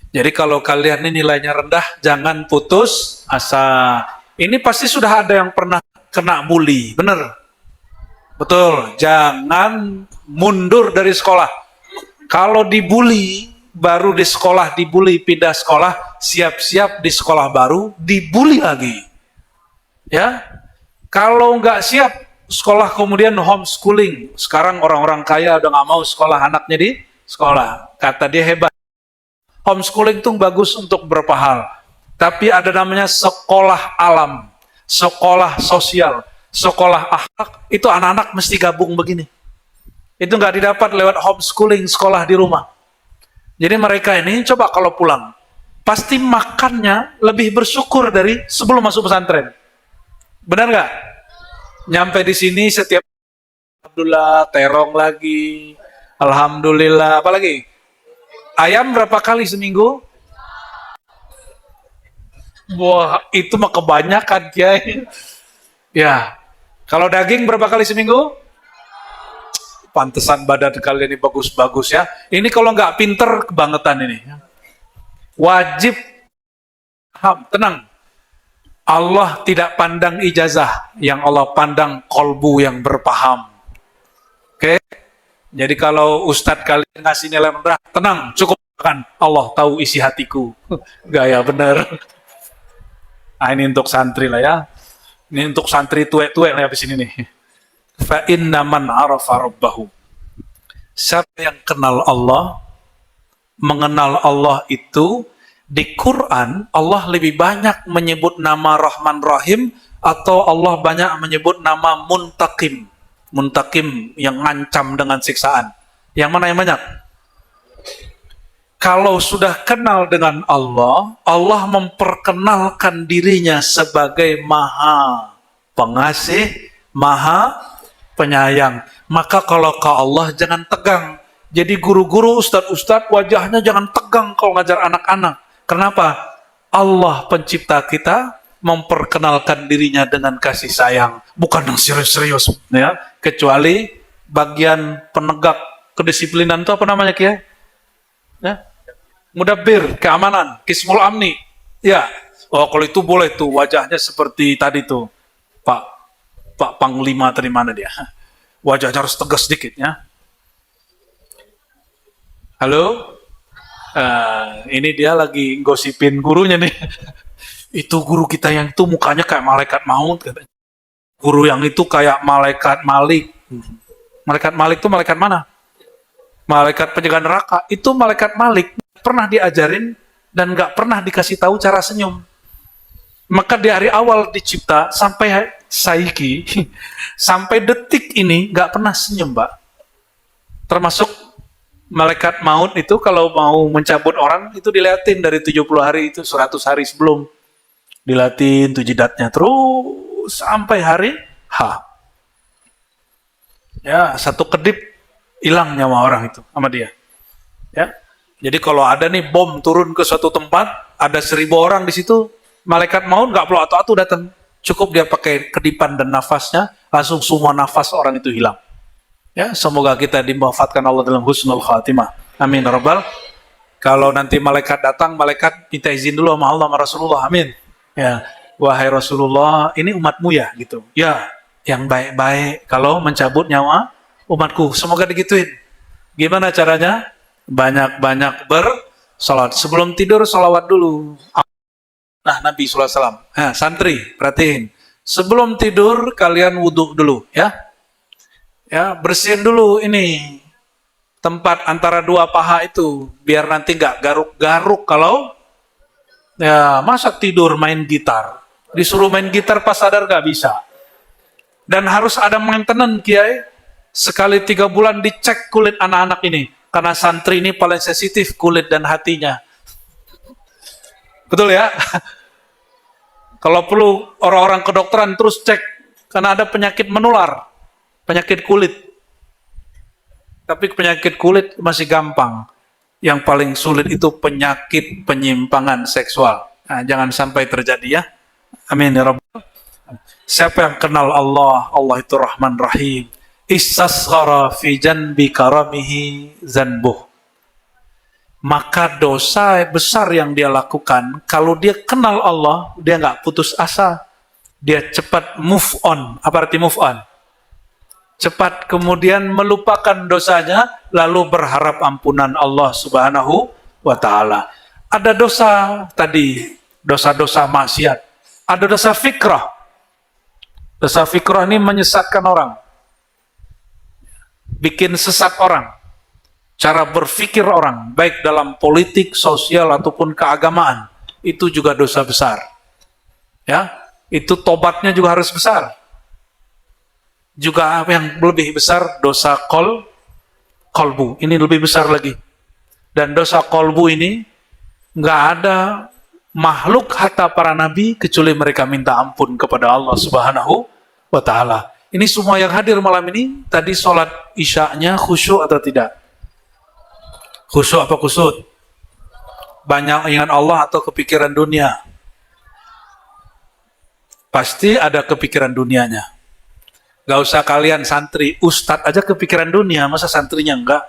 Jadi kalau kalian ini nilainya rendah, jangan putus asa. Ini pasti sudah ada yang pernah kena bully, bener? Betul, jangan mundur dari sekolah. Kalau dibully, baru di sekolah dibully, pindah sekolah, siap-siap di sekolah baru, dibully lagi. Ya, kalau nggak siap, sekolah kemudian homeschooling. Sekarang orang-orang kaya udah nggak mau sekolah anaknya di sekolah. Kata dia hebat. Homeschooling itu bagus untuk beberapa hal. Tapi ada namanya sekolah alam, sekolah sosial, sekolah akhlak. Itu anak-anak mesti gabung begini. Itu nggak didapat lewat homeschooling, sekolah di rumah. Jadi mereka ini coba kalau pulang, pasti makannya lebih bersyukur dari sebelum masuk pesantren. Benar nggak? Nyampe di sini setiap Alhamdulillah, terong lagi, Alhamdulillah, apa lagi? Ayam berapa kali seminggu? Wah, itu mah kebanyakan, Kiai. Ya, kalau daging berapa kali seminggu? Pantesan badan kalian ini bagus-bagus ya. Ini kalau nggak pinter, kebangetan ini. Wajib, tenang. Allah tidak pandang ijazah, yang Allah pandang kolbu yang berpaham. Oke? Jadi kalau ustadz kalian ngasih nilai rendah, tenang, cukup kan. Allah tahu isi hatiku. Gaya bener. Nah, ini untuk santri lah ya. Ini untuk santri tuek-tuek lah habis ini nih. Fa inna man arafa rabbahu. Siapa yang kenal Allah, mengenal Allah itu, di Quran Allah lebih banyak menyebut nama Rahman Rahim atau Allah banyak menyebut nama Muntakim. Muntakim yang ngancam dengan siksaan. Yang mana yang banyak? Kalau sudah kenal dengan Allah, Allah memperkenalkan dirinya sebagai Maha Pengasih, Maha Penyayang. Maka kalau ke Allah jangan tegang. Jadi guru-guru, ustadz-ustadz wajahnya jangan tegang kalau ngajar anak-anak. Kenapa? Allah pencipta kita memperkenalkan dirinya dengan kasih sayang, bukan yang serius-serius, ya. Kecuali bagian penegak kedisiplinan itu apa namanya, Kiai? Ya. Mudabbir, keamanan, Kismul Amni. Ya. Oh, kalau itu boleh tuh, wajahnya seperti tadi tuh. Pak Panglima tadi mana dia? Wajahnya harus tegas sedikit ya. Halo? Ini dia lagi gosipin gurunya nih. Itu guru kita yang itu mukanya kayak malaikat maut katanya. Guru yang itu kayak malaikat Malik. Malaikat Malik itu malaikat mana? Malaikat penjaga neraka. Itu malaikat Malik pernah diajarin dan nggak pernah dikasih tahu cara senyum. Maka di hari awal dicipta sampai saiki, sampai detik ini nggak pernah senyum, Mbak. Termasuk malaikat maut itu kalau mau mencabut orang itu dilihatin dari 70 hari itu 100 hari sebelum. Dilatin tuh jidatnya terus sampai hari H. Ya, satu kedip hilang nyawa orang itu sama dia. Ya. Jadi kalau ada nih bom turun ke suatu tempat, ada 1000 orang di situ, malaikat maut nggak perlu atu-atu datang. Cukup dia pakai kedipan dan nafasnya, langsung semua nafas orang itu hilang. Ya, semoga kita dimanfaatkan Allah dalam husnul khatimah. Amin ya rabbal. Kalau nanti malaikat datang, malaikat minta izin dulu sama Allah sama Rasulullah. Amin. Ya, wahai Rasulullah, ini umatmu ya gitu. Ya, yang baik-baik kalau mencabut nyawa umatku. Semoga digituin. Gimana caranya? Banyak-banyak bersalat. Sebelum tidur salawat dulu. Nah, Nabi SAW. Nah, santri, perhatiin. Sebelum tidur kalian wudhu dulu ya. Ya, bersihin dulu ini tempat antara dua paha itu biar nanti nggak garuk-garuk kalau ya masa tidur main gitar. Disuruh main gitar pas sadar nggak bisa. Dan harus ada maintenance, Kiai. Sekali 3 bulan dicek kulit anak-anak ini. Karena santri ini paling sensitif kulit dan hatinya. Betul ya? Kalau perlu orang-orang kedokteran terus cek. Karena ada penyakit menular. Penyakit kulit. Tapi penyakit kulit masih gampang. Yang paling sulit itu penyakit penyimpangan seksual. Nah, jangan sampai terjadi ya. Amin ya Rabb. Siapa yang kenal Allah, Allah itu Rahman Rahim. Istasghara fi janbi karamihi zanbuh. Maka dosa besar yang dia lakukan, kalau dia kenal Allah, dia nggak putus asa. Dia cepat move on. Apa arti move on? Cepat kemudian melupakan dosanya, lalu berharap ampunan Allah Subhanahu wa Ta'ala. Ada dosa tadi, dosa-dosa maksiat. Ada dosa fikrah. Dosa fikrah ini menyesatkan orang, bikin sesat orang, cara berpikir orang, baik dalam politik, sosial, ataupun keagamaan. Itu juga dosa besar. Ya, itu tobatnya juga harus besar. Juga yang lebih besar dosa kolbu. Ini lebih besar lagi. Dan dosa kolbu ini nggak ada makhluk hatta para nabi kecuali mereka minta ampun kepada Allah Subhanahu wa Ta'ala. Ini semua yang hadir malam ini tadi sholat isya'nya khusyuk atau tidak? Khusyuk apa kusut? Banyak ingat Allah atau kepikiran dunia? Pasti ada kepikiran dunianya. Gak usah kalian santri, ustadz aja kepikiran dunia, masa santrinya enggak?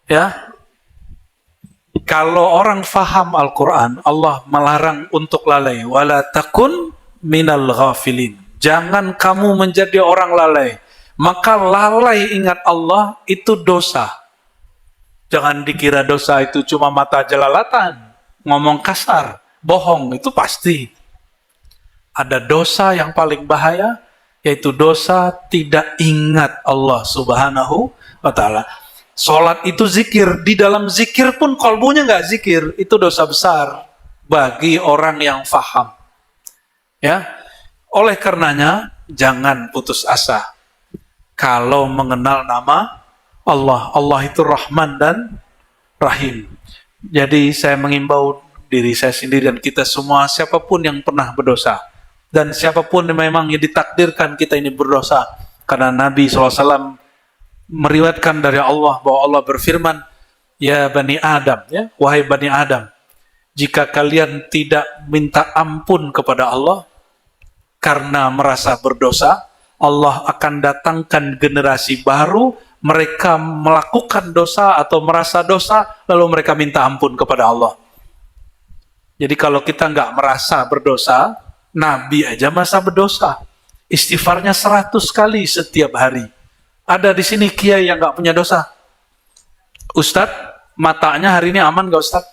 Ya, kalau orang faham Al-Quran, Allah melarang untuk lalai. Wala takun minal ghafilin. Jangan kamu menjadi orang lalai. Maka lalai ingat Allah itu dosa. Jangan dikira dosa itu cuma mata jelalatan, ngomong kasar, bohong, itu pasti. Ada dosa yang paling bahaya, yaitu dosa tidak ingat Allah Subhanahu wa Ta'ala. Salat itu zikir, di dalam zikir pun kolbunya nggak zikir, itu dosa besar bagi orang yang faham. Ya, oleh karenanya jangan putus asa. Kalau mengenal nama Allah, Allah itu Rahman dan Rahim. Jadi saya mengimbau diri saya sendiri dan kita semua, siapapun yang pernah berdosa, dan siapapun yang memang yang ditakdirkan kita ini berdosa. Karena Nabi SAW meriwayatkan dari Allah bahwa Allah berfirman, ya Bani Adam, ya, wahai Bani Adam, jika kalian tidak minta ampun kepada Allah karena merasa berdosa, Allah akan datangkan generasi baru, mereka melakukan dosa atau merasa dosa, lalu mereka minta ampun kepada Allah. Jadi kalau kita nggak merasa berdosa, Nabi aja masa berdosa, istighfarnya 100 kali setiap hari. Ada di sini kiai yang nggak punya dosa? Ustadz, matanya hari ini aman nggak Ustadz?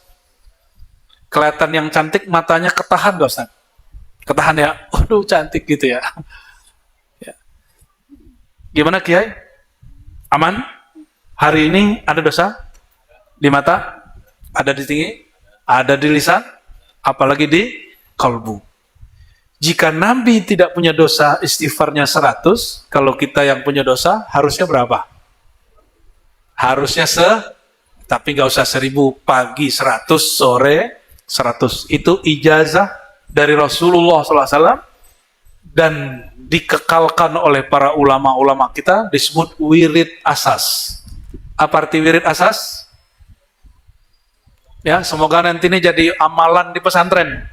Kelihatan yang cantik, matanya ketahan nggak Ustadz? Ketahan ya? Waduh cantik gitu ya. Ya. Gimana kiai? Aman? Hari ini ada dosa? Di mata? Ada di tinggi? Ada di lisan? Apalagi di kalbu. Jika Nabi tidak punya dosa, istighfarnya 100, kalau kita yang punya dosa, harusnya berapa? Harusnya tapi nggak usah 1000, pagi 100, sore 100. Itu ijazah dari Rasulullah SAW, dan dikekalkan oleh para ulama-ulama kita, disebut wirid asas. Apa arti wirid asas? Ya, semoga nanti ini jadi amalan di pesantren.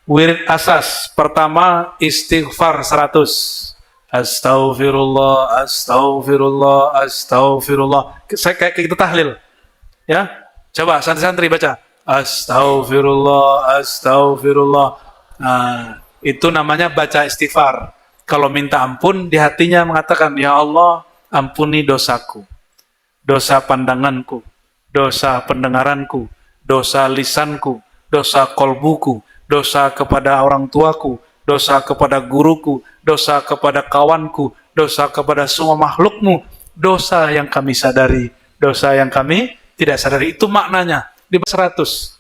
Wirid asas pertama, istighfar 100. Astaghfirullah, astaghfirullah, astaghfirullah. Saya kayak kita tahlil. Ya, coba santri-santri baca. Astaghfirullah, astaghfirullah. Nah, itu namanya baca istighfar. Kalau minta ampun, di hatinya mengatakan, ya Allah, ampuni dosaku, dosa pandanganku, dosa pendengaranku, dosa lisanku, dosa kolbuku, dosa kepada orang tuaku, dosa kepada guruku, dosa kepada kawanku, dosa kepada semua makhlukmu, dosa yang kami sadari, dosa yang kami tidak sadari. Itu maknanya di 100.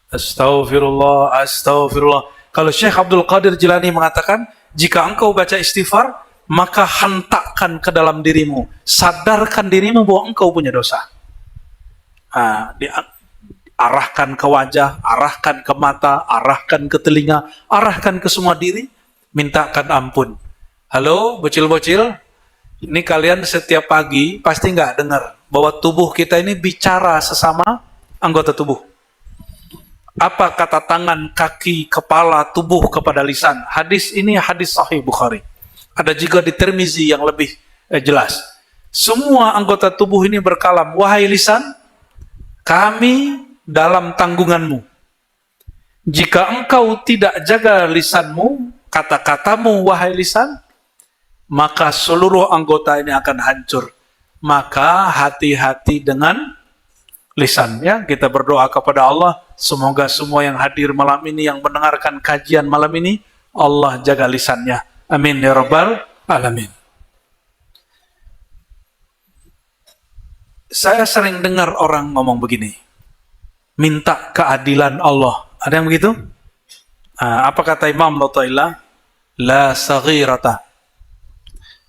Astaghfirullah, astaghfirullah. Kalau Syekh Abdul Qadir Jilani mengatakan, jika engkau baca istighfar, maka hentakkan ke dalam dirimu, sadarkan dirimu bahwa engkau punya dosa. Arahkan ke wajah, arahkan ke mata, arahkan ke telinga, arahkan ke semua diri, mintakan ampun. Halo, bocil-bocil, Ini kalian setiap pagi pasti nggak dengar bahwa tubuh kita ini bicara sesama anggota tubuh. Apa kata tangan, kaki, kepala, tubuh kepada lisan? Hadis ini hadis Sahih Bukhari. Ada juga di Tirmizi yang lebih jelas. Semua anggota tubuh ini berkalam, wahai lisan, kami dalam tanggunganmu. Jika engkau tidak jaga lisanmu, kata-katamu, wahai lisan, maka seluruh anggota ini akan hancur. Maka hati-hati dengan lisan. Ya, kita berdoa kepada Allah, semoga semua yang hadir malam ini, yang mendengarkan kajian malam ini, Allah jaga lisannya. Amin ya rabbal alamin. Saya sering dengar orang ngomong begini, minta keadilan Allah. Ada yang begitu? Apa kata Imam Lattailah? La saghirata.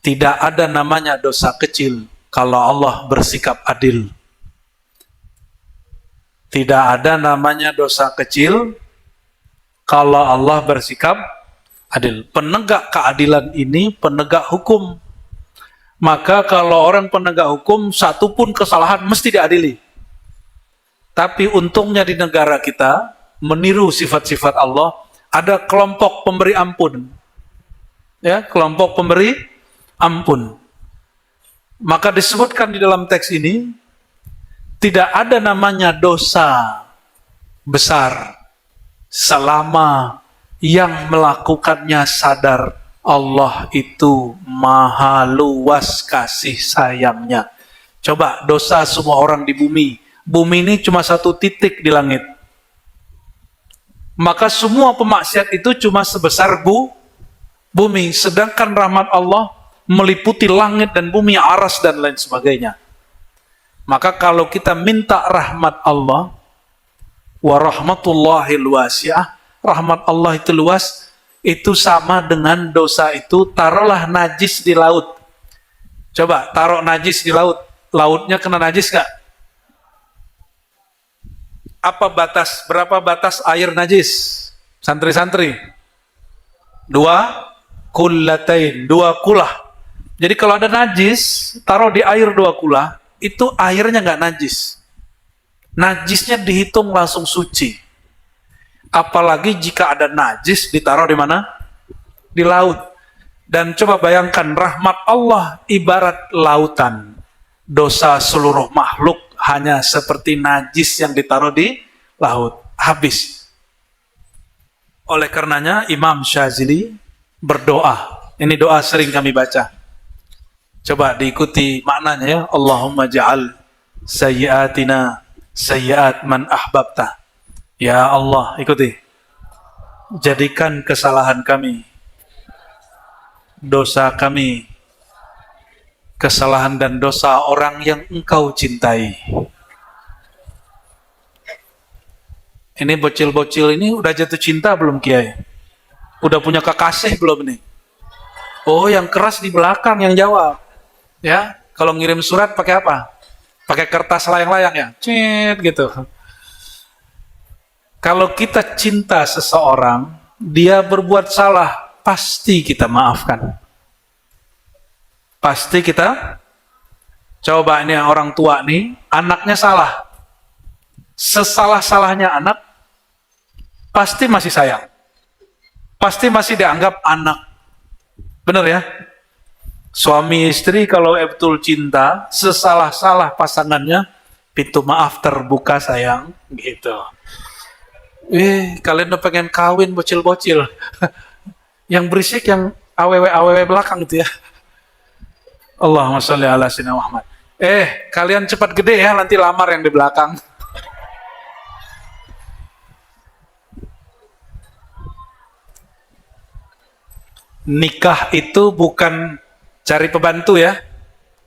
Tidak ada namanya dosa kecil kalau Allah bersikap adil. Tidak ada namanya dosa kecil kalau Allah bersikap adil. Penegak keadilan ini penegak hukum. Maka kalau orang penegak hukum, satu pun kesalahan mesti diadili. Tapi untungnya di negara kita, meniru sifat-sifat Allah, ada kelompok pemberi ampun. Ya, kelompok pemberi ampun. Maka disebutkan di dalam teks ini, tidak ada namanya dosa besar selama yang melakukannya sadar Allah itu maha luas kasih sayangnya. Coba dosa semua orang di bumi. Bumi ini cuma satu titik di langit. Maka semua pemaksiat itu cuma sebesar bumi. Sedangkan rahmat Allah meliputi langit dan bumi, aras dan lain sebagainya. Maka kalau kita minta rahmat Allah, wa rahmatullahil wasi'ah, rahmat Allah itu luas, itu sama dengan dosa itu. Taruhlah najis di laut. Coba taruh najis di laut, lautnya kena najis gak? Berapa batas air najis? Santri-santri, 2 kullatain, 2 kulah. Jadi kalau ada najis, taruh di air 2 kulah, itu airnya nggak najis. Najisnya dihitung langsung suci. Apalagi jika ada najis ditaruh di mana? Di laut. Dan coba bayangkan, rahmat Allah ibarat lautan. Dosa seluruh makhluk hanya seperti najis yang ditaruh di laut. Habis. Oleh karenanya Imam Syazili berdoa. Ini doa sering kami baca. Coba diikuti maknanya ya. Allahumma ja'al sayyiatina sayyiat man ahbabta. Ya Allah, ikuti. Jadikan kesalahan kami, dosa kami, kesalahan dan dosa orang yang Engkau cintai. Ini bocil-bocil ini udah jatuh cinta belum, Kiai? Udah punya kekasih belum nih? Oh, yang keras di belakang yang jawab. Ya, kalau ngirim surat pakai apa? Pakai kertas layang-layang ya? Cet gitu. Kalau kita cinta seseorang, dia berbuat salah, pasti kita maafkan. Pasti kita, coba ini orang tua nih, anaknya salah. Sesalah-salahnya anak, pasti masih sayang. Pasti masih dianggap anak. Benar ya? Suami istri kalau betul cinta, sesalah-salah pasangannya, pintu maaf terbuka sayang, gitu. Kalian udah pengen kawin bocil-bocil. Yang berisik yang aww belakang itu ya. Allahumma sholli ala sayyidina Muhammad. Kalian cepat gede ya, nanti lamar yang di belakang. Nikah itu bukan cari pembantu ya.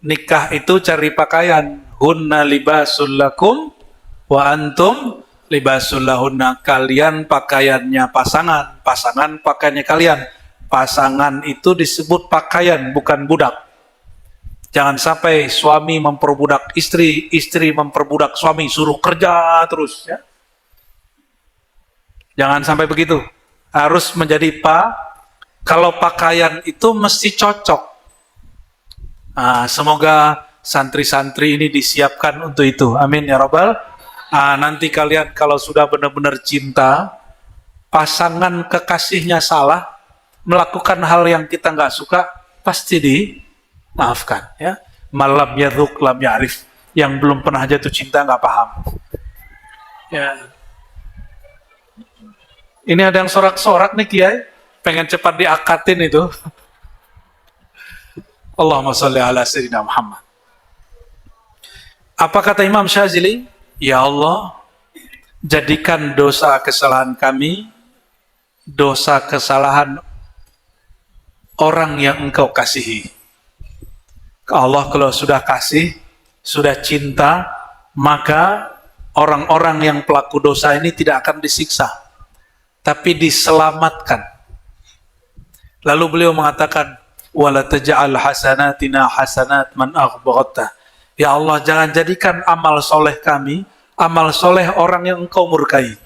Nikah itu cari pakaian. Hunna libasul lakum wa antum libasul lahunna. Kalian pakaiannya pasangan, pasangan pakaiannya kalian. Pasangan itu disebut pakaian, bukan budak. Jangan sampai suami memperbudak istri, istri memperbudak suami, suruh kerja terus ya. Jangan sampai begitu. Harus menjadi kalau pakaian itu mesti cocok. Semoga santri-santri ini disiapkan untuk itu. Amin ya Rabbal. Nanti kalian kalau sudah benar-benar cinta, pasangan kekasihnya salah, melakukan hal yang kita nggak suka, pasti dimaafkan. Ya, malam yadhuk lam ya'rif. Yang belum pernah jatuh cinta nggak paham. Ya. Ini ada yang sorak-sorak nih Kiai, pengen cepat diakatin itu. Allahumma sholli ala sayyidina Muhammad. Apa kata Imam Syazili? Ya Allah, jadikan dosa kesalahan kami dosa kesalahan orang yang Engkau kasihi. Allah kalau sudah kasih, sudah cinta, maka orang-orang yang pelaku dosa ini tidak akan disiksa, tapi diselamatkan. Lalu beliau mengatakan, wala taj'al hasanatina hasanat man aghbaghatta. Ya Allah, jangan jadikan amal soleh kami amal soleh orang yang Engkau murkai.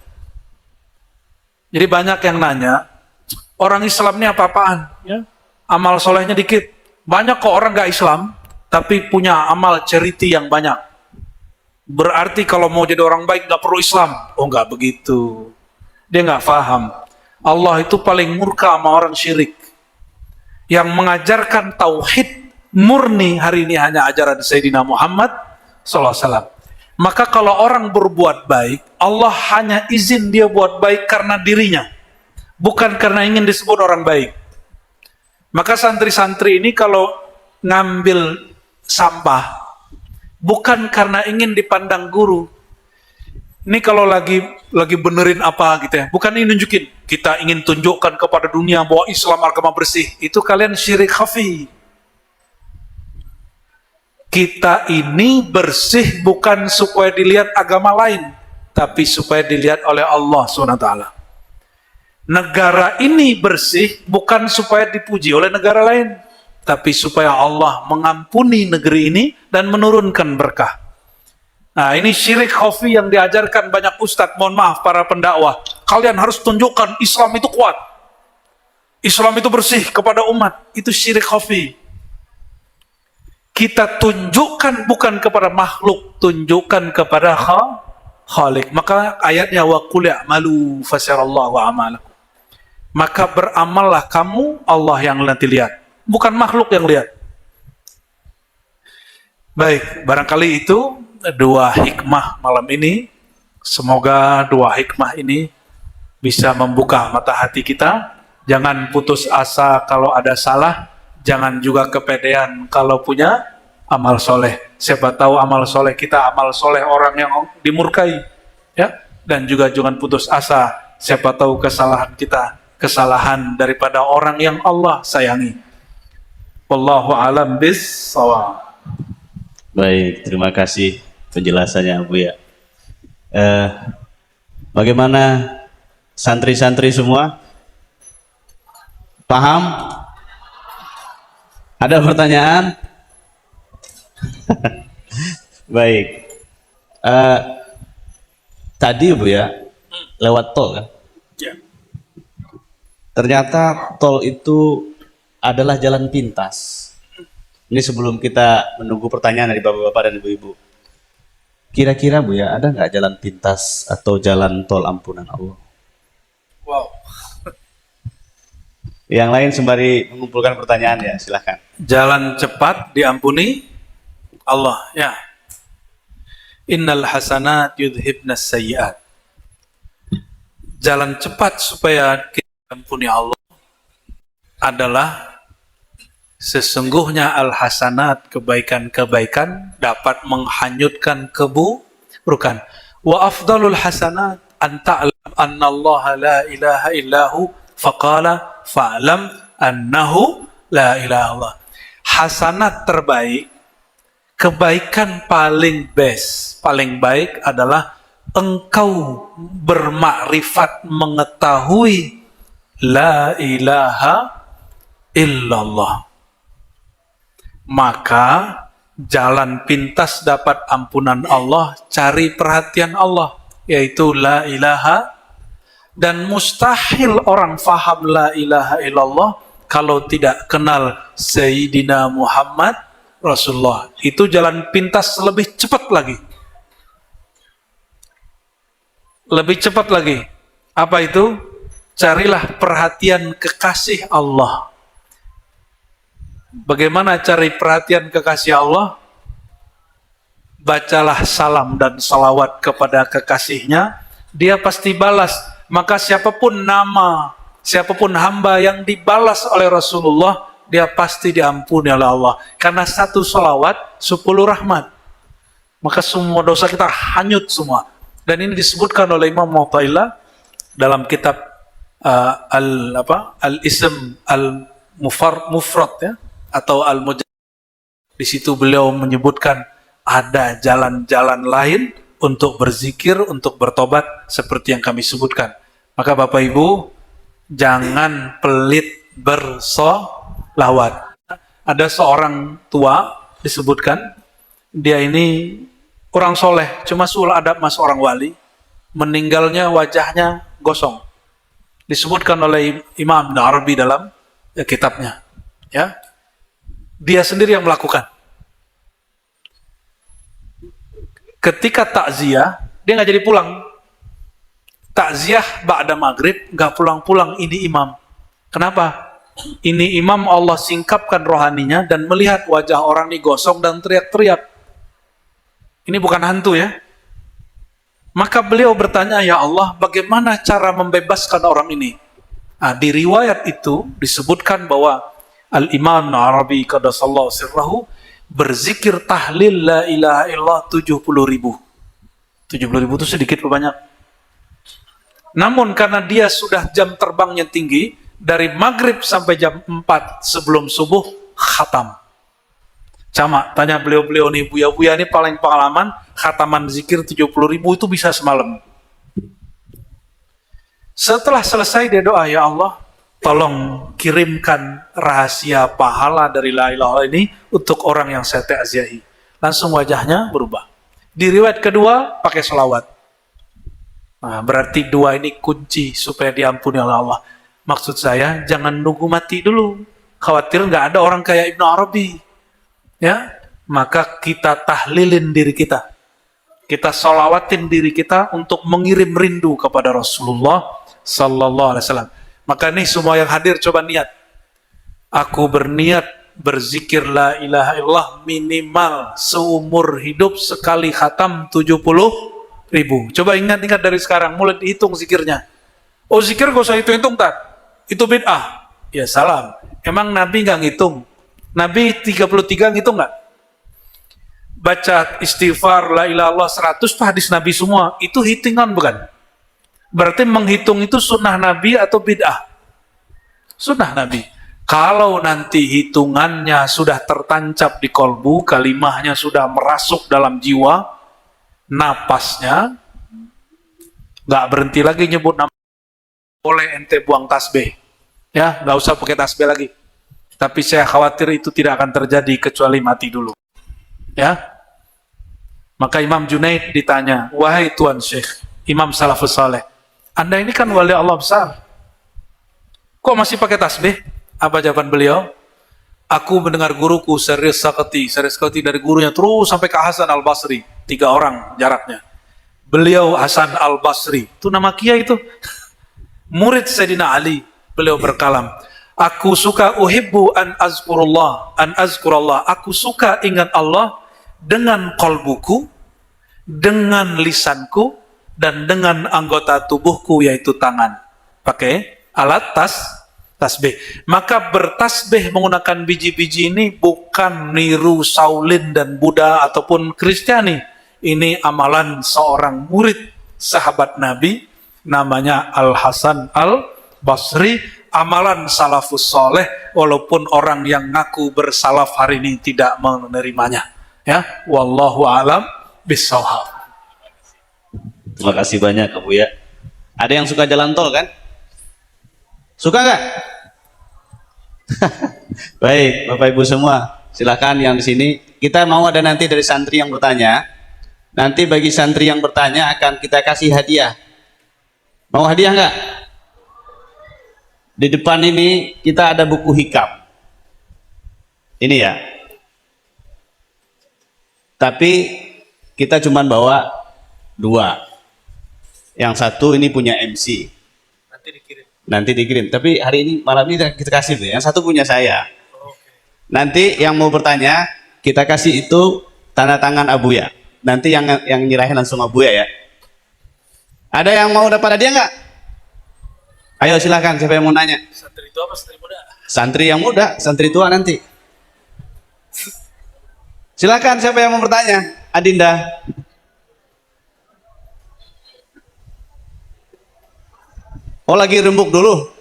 Jadi banyak yang nanya, orang Islam ini apa-apaan? Ya? Amal solehnya dikit. Banyak kok orang gak Islam, tapi punya amal charity yang banyak. Berarti kalau mau jadi orang baik gak perlu Islam. Oh gak begitu. Dia gak paham. Allah itu paling murka sama orang syirik. Yang mengajarkan tauhid murni hari ini hanya ajaran Sayyidina Muhammad SAW. Maka kalau orang berbuat baik, Allah hanya izin dia buat baik karena dirinya, bukan karena ingin disebut orang baik. Maka santri-santri ini kalau ngambil sampah, bukan karena ingin dipandang guru. Ini kalau lagi benerin apa gitu ya, bukan ini nunjukin, kita ingin tunjukkan kepada dunia bahwa Islam agama bersih. Itu kalian syirik khafi. Kita ini bersih bukan supaya dilihat agama lain, tapi supaya dilihat oleh Allah SWT. Negara ini bersih bukan supaya dipuji oleh negara lain, tapi supaya Allah mengampuni negeri ini dan menurunkan berkah. Nah, ini syirik khafi yang diajarkan banyak ustadz, mohon maaf para pendakwah. Kalian harus tunjukkan Islam itu kuat, Islam itu bersih kepada umat. Itu syirik khafi. Kita tunjukkan bukan kepada makhluk, tunjukkan kepada Khalik. Maka ayatnya wa qul i'malu fasarallahu a'malakum. Maka beramallah kamu, Allah yang nanti lihat, bukan makhluk yang lihat. Baik, barangkali itu dua hikmah malam ini. Semoga dua hikmah ini bisa membuka mata hati kita. Jangan putus asa kalau ada salah. Jangan juga kepedean kalau punya amal soleh. Siapa tahu amal soleh kita amal soleh orang yang dimurkai, ya. Dan juga jangan putus asa. Siapa tahu kesalahan kita kesalahan daripada orang yang Allah sayangi. Wallahu a'lam bis-shawab. Baik, terima kasih penjelasannya Bu ya. Bagaimana santri-santri semua? Paham? Ada pertanyaan? Baik. Tadi Bu ya, lewat tol kan? Ya. Ternyata tol itu adalah jalan pintas. Ini sebelum kita menunggu pertanyaan dari bapak-bapak dan ibu-ibu. Kira-kira Bu ya, ada nggak jalan pintas atau jalan tol ampunan Allah? Wow. Yang lain sembari mengumpulkan pertanyaan ya, silahkan. Jalan cepat diampuni Allah, ya. Innal hasanat yudhibnas sayyiat. Jalan cepat supaya kita diampuni Allah adalah sesungguhnya al-hasanat, kebaikan-kebaikan dapat menghanyutkan keburukan. Wa afdalul hasanat an ta'lam anna Allah la ilaha illahu faqala fa'lam annahu la ilaha illallah. Hasanat terbaik, kebaikan paling best, paling baik adalah engkau bermakrifat mengetahui la ilaha illallah. Maka jalan pintas dapat ampunan Allah, cari perhatian Allah, yaitu la ilaha. Dan mustahil orang faham la ilaha illallah kalau tidak kenal Sayyidina Muhammad Rasulullah. Itu jalan pintas lebih cepat lagi. Lebih cepat lagi. Apa itu? Carilah perhatian kekasih Allah. Bagaimana cari perhatian kekasih Allah? Bacalah salam dan salawat kepada kekasihnya, dia pasti balas. Maka siapapun nama, siapapun hamba yang dibalas oleh Rasulullah, dia pasti diampuni oleh Allah. Karena satu salawat, 10 rahmat. Maka semua dosa kita hanyut semua. Dan ini disebutkan oleh Imam Mu'ta'ilah dalam kitab Al-Ism Al-Mufrad ya, atau Al-Mujad. Di situ beliau menyebutkan ada jalan-jalan lain untuk berzikir, untuk bertobat seperti yang kami sebutkan. Maka Bapak Ibu, jangan pelit bersolawat. Ada seorang tua disebutkan, dia ini orang soleh, cuma sul adab mas orang wali, meninggalnya wajahnya gosong. Disebutkan oleh Imam Ibn Arabi dalam kitabnya. Ya, dia sendiri yang melakukan. Ketika takziah, dia nggak jadi pulang. Takziah ba'da maghrib, nggak pulang-pulang, ini imam. Kenapa? Ini imam Allah singkapkan rohaninya dan melihat wajah orang ini gosong dan teriak-teriak. Ini bukan hantu ya. Maka beliau bertanya, ya Allah, bagaimana cara membebaskan orang ini? Nah, di riwayat itu disebutkan bahwa Al-Imam Arabi qaddasallahu sirrahu berzikir tahlil la ilaha illallah 70.000. 70.000 itu sedikit atau banyak? Namun karena dia sudah jam terbangnya tinggi, dari maghrib sampai jam 4 sebelum subuh khatam. Camak, tanya beliau-beliau nih, buya-buya ini paling pengalaman, khataman zikir 70.000 itu bisa semalam. Setelah selesai dia doa, ya Allah, tolong kirimkan rahasia pahala dari la ilaha ini untuk orang yang saya ta'ziyahi. Langsung wajahnya berubah. Di riwayat kedua, pakai selawat. Nah, berarti dua ini kunci supaya diampuni oleh Allah. Maksud saya, jangan nunggu mati dulu. Khawatir nggak ada orang kayak Ibnu Arabi. Ya, maka kita tahlilin diri kita. Kita sholawatin diri kita untuk mengirim rindu kepada Rasulullah Sallallahu Alaihi Wasallam. Maka nih semua yang hadir coba niat. Aku berniat berzikir la ilaha illallah minimal seumur hidup sekali khatam 70.000. Coba ingat-ingat dari sekarang, mulai dihitung zikirnya. Oh, zikir gak usah hitung-hitung tak? Itu bid'ah. Ya salam. Emang Nabi nggak ngitung? Nabi 33 ngitung nggak? Baca istighfar la ilaha illallah 100 itu hadis Nabi semua. Itu hitungan bukan? Berarti menghitung itu sunnah Nabi atau bid'ah? Sunnah Nabi. Kalau nanti hitungannya sudah tertancap di kolbu, kalimahnya sudah merasuk dalam jiwa, napasnya nggak berhenti lagi nyebut nama, boleh ente buang tasbih, ya nggak usah pakai tasbih lagi. Tapi saya khawatir itu tidak akan terjadi kecuali mati dulu. Ya, maka Imam Junaid ditanya, wahai Tuan Syekh, Imam Salafus Saleh, Anda ini kan wali Allah besar, kok masih pakai tasbih? Apa jawaban beliau? Aku mendengar guruku Syarif Sakati dari gurunya terus sampai ke Hasan Al-Basri, 3 orang jaraknya. Beliau Hasan Al-Basri, itu nama kiai itu, murid Sayyidina Ali. Beliau berkalam, aku suka uhibbu an azkurullah, aku suka ingat Allah dengan kolbuku, dengan lisanku, dan dengan anggota tubuhku yaitu tangan. Pakai alat tasbih. Maka bertasbih menggunakan biji-biji ini bukan niru Saulin dan Buddha ataupun Kristiani. Ini amalan seorang murid sahabat Nabi namanya Al-Hasan Al-Basri, amalan salafus soleh, walaupun orang yang ngaku bersalaf hari ini tidak menerimanya. Ya, wallahu alam bissawab. Terima kasih banyak Bu ya. Ada yang suka jalan tol kan? Suka nggak? Baik, Bapak Ibu semua, silakan yang di sini. Kita mau ada nanti dari santri yang bertanya. Nanti bagi santri yang bertanya akan kita kasih hadiah. Mau hadiah nggak? Di depan ini kita ada buku hikam. Ini ya. Tapi kita cuman bawa 2. Yang satu ini punya MC. Nanti dikirim. Tapi hari ini malam ini kita kasih tuh. Yang satu punya saya. Nanti yang mau bertanya kita kasih itu tanda tangan Abuya. Nanti yang nyerahin langsung Abuya ya. Ada yang mau dapat hadiah nggak? Ayo silakan, siapa yang mau nanya? Santri tua apa santri muda? Santri yang muda, santri tua nanti. Silakan, siapa yang mau bertanya? Adinda. Oh, lagi rembuk dulu.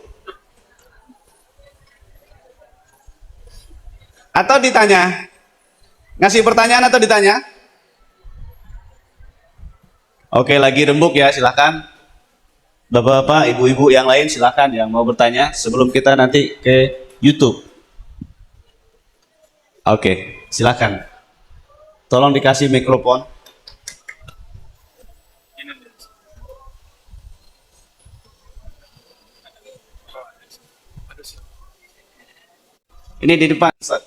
Atau ditanya? Ngasih pertanyaan atau ditanya? Oke, lagi rembuk ya, silakan. Bapak-bapak, ibu-ibu yang lain silakan yang mau bertanya sebelum kita nanti ke YouTube. Oke, silakan. Tolong dikasih mikrofon. Ini di depan, Ustaz.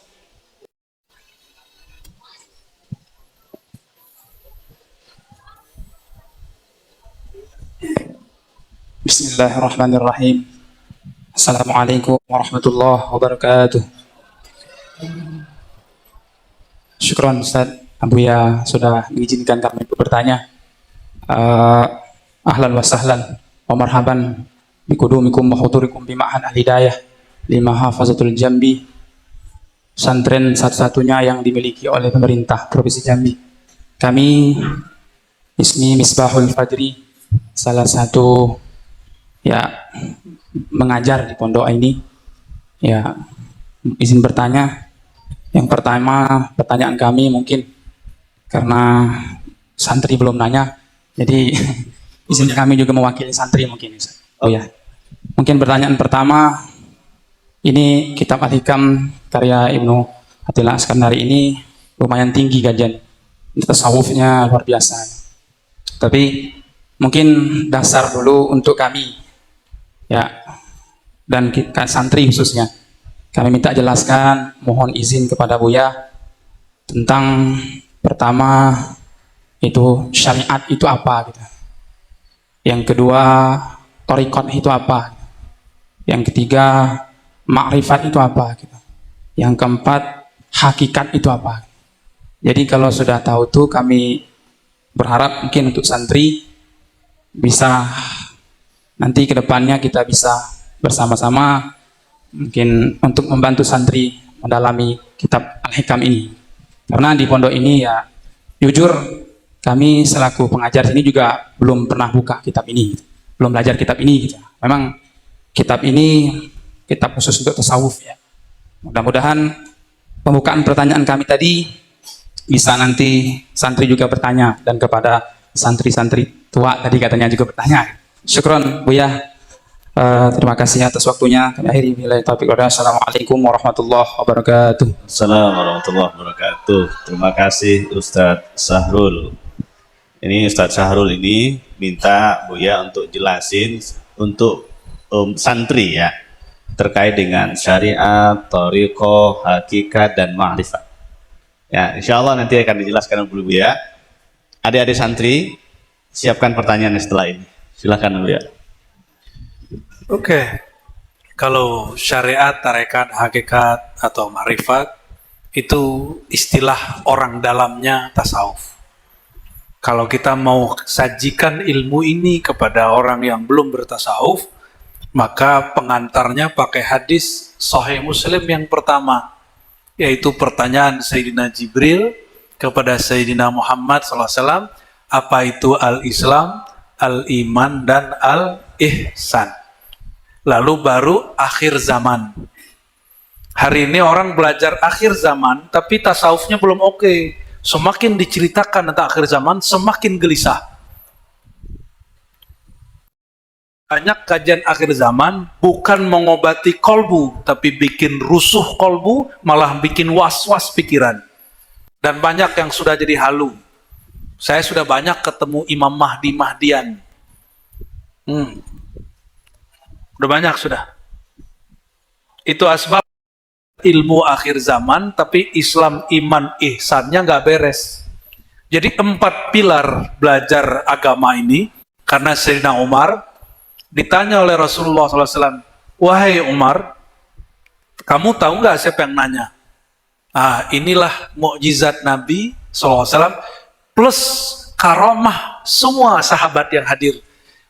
Bismillahirrahmanirrahim. Assalamualaikum warahmatullahi wabarakatuh. Syukron Ustaz Abuya sudah mengizinkan kami untuk bertanya. Ahlan wa sahlan wa marhaban bikudumikum wa khuturikum bima'han al-hidayah lima hafazatul Jambi, pesantren satu-satunya yang dimiliki oleh pemerintah Provinsi Jambi. Kami Ismi Misbahul Fajri, salah satu mengajar di pondok ini. Izin bertanya. Yang pertama, pertanyaan kami mungkin karena santri belum nanya, jadi izin kami juga mewakili santri mungkin. Oh ya, mungkin pertanyaan pertama, ini kitab Al-Hikam karya Ibnu Athilah Askandari ini lumayan tinggi kajian, tasawufnya luar biasa. Tapi mungkin dasar dulu untuk kami, dan santri khususnya. Kami minta jelaskan, mohon izin kepada Buya tentang pertama itu syariat itu apa gitu. Yang kedua, thariqat itu apa? Yang ketiga, ma'rifat itu apa gitu. Yang keempat, hakikat itu apa? Jadi kalau sudah tahu tuh kami berharap mungkin untuk santri bisa nanti ke depannya kita bisa bersama-sama mungkin untuk membantu santri mendalami kitab Al-Hikam ini. Karena di pondok ini jujur kami selaku pengajar sini juga belum pernah buka kitab ini, belum belajar kitab ini gitu. Memang kitab ini kitab khusus untuk tasawuf ya. Mudah-mudahan pembukaan pertanyaan kami tadi bisa nanti santri juga bertanya, dan kepada santri-santri tua tadi katanya juga bertanya. Syukron Buya. Terima kasih atas waktunya. Kami akhiri billahi taufiq wal hidayah. Assalamualaikum warahmatullahi wabarakatuh. Assalamualaikum warahmatullahi wabarakatuh. Terima kasih Ustadz Sahrul. Ini Ustadz Sahrul ini minta Buya untuk jelasin untuk santri ya, terkait dengan syariat, thariqah, hakikat dan ma'rifat. Ya, insya Allah nanti akan dijelaskan oleh Buya. Adik-adik santri, siapkan pertanyaan setelah ini. Silakan Buya. Oke, kalau syariat, tarekat, hakikat, atau marifat itu istilah orang dalamnya tasawuf. Kalau kita mau sajikan ilmu ini kepada orang yang belum bertasawuf, maka pengantarnya pakai hadis Sahih Muslim yang pertama, yaitu pertanyaan Sayyidina Jibril kepada Sayyidina Muhammad SAW, apa itu al-Islam, al-Iman, dan al-Ihsan. Lalu baru akhir zaman. Hari ini orang belajar akhir zaman, tapi tasawufnya belum oke. Semakin diceritakan tentang akhir zaman, semakin gelisah. Banyak kajian akhir zaman bukan mengobati kolbu, tapi bikin rusuh kolbu, malah bikin was-was pikiran. Dan banyak yang sudah jadi halu. Saya sudah banyak ketemu Imam Mahdian. Udah banyak sudah. Itu asbab ilmu akhir zaman, tapi Islam, iman, ihsannya nggak beres. Jadi 4 pilar belajar agama ini, karena Sayyidina Umar ditanya oleh Rasulullah SAW, wahai Umar, kamu tahu nggak siapa yang nanya? Inilah mukjizat Nabi SAW plus karomah semua sahabat yang hadir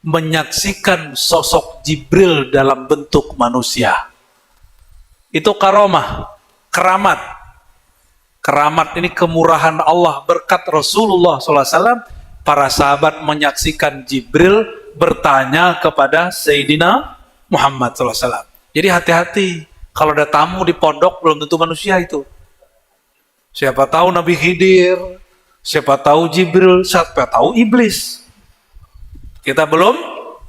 menyaksikan sosok Jibril dalam bentuk manusia. Itu karomah, keramat. Keramat ini kemurahan Allah berkat Rasulullah SAW. Para sahabat menyaksikan Jibril bertanya kepada Sayyidina Muhammad SAW. Jadi hati-hati, kalau ada tamu di pondok belum tentu manusia itu. Siapa tahu Nabi Khidir, siapa tahu Jibril, siapa tahu iblis. Kita belum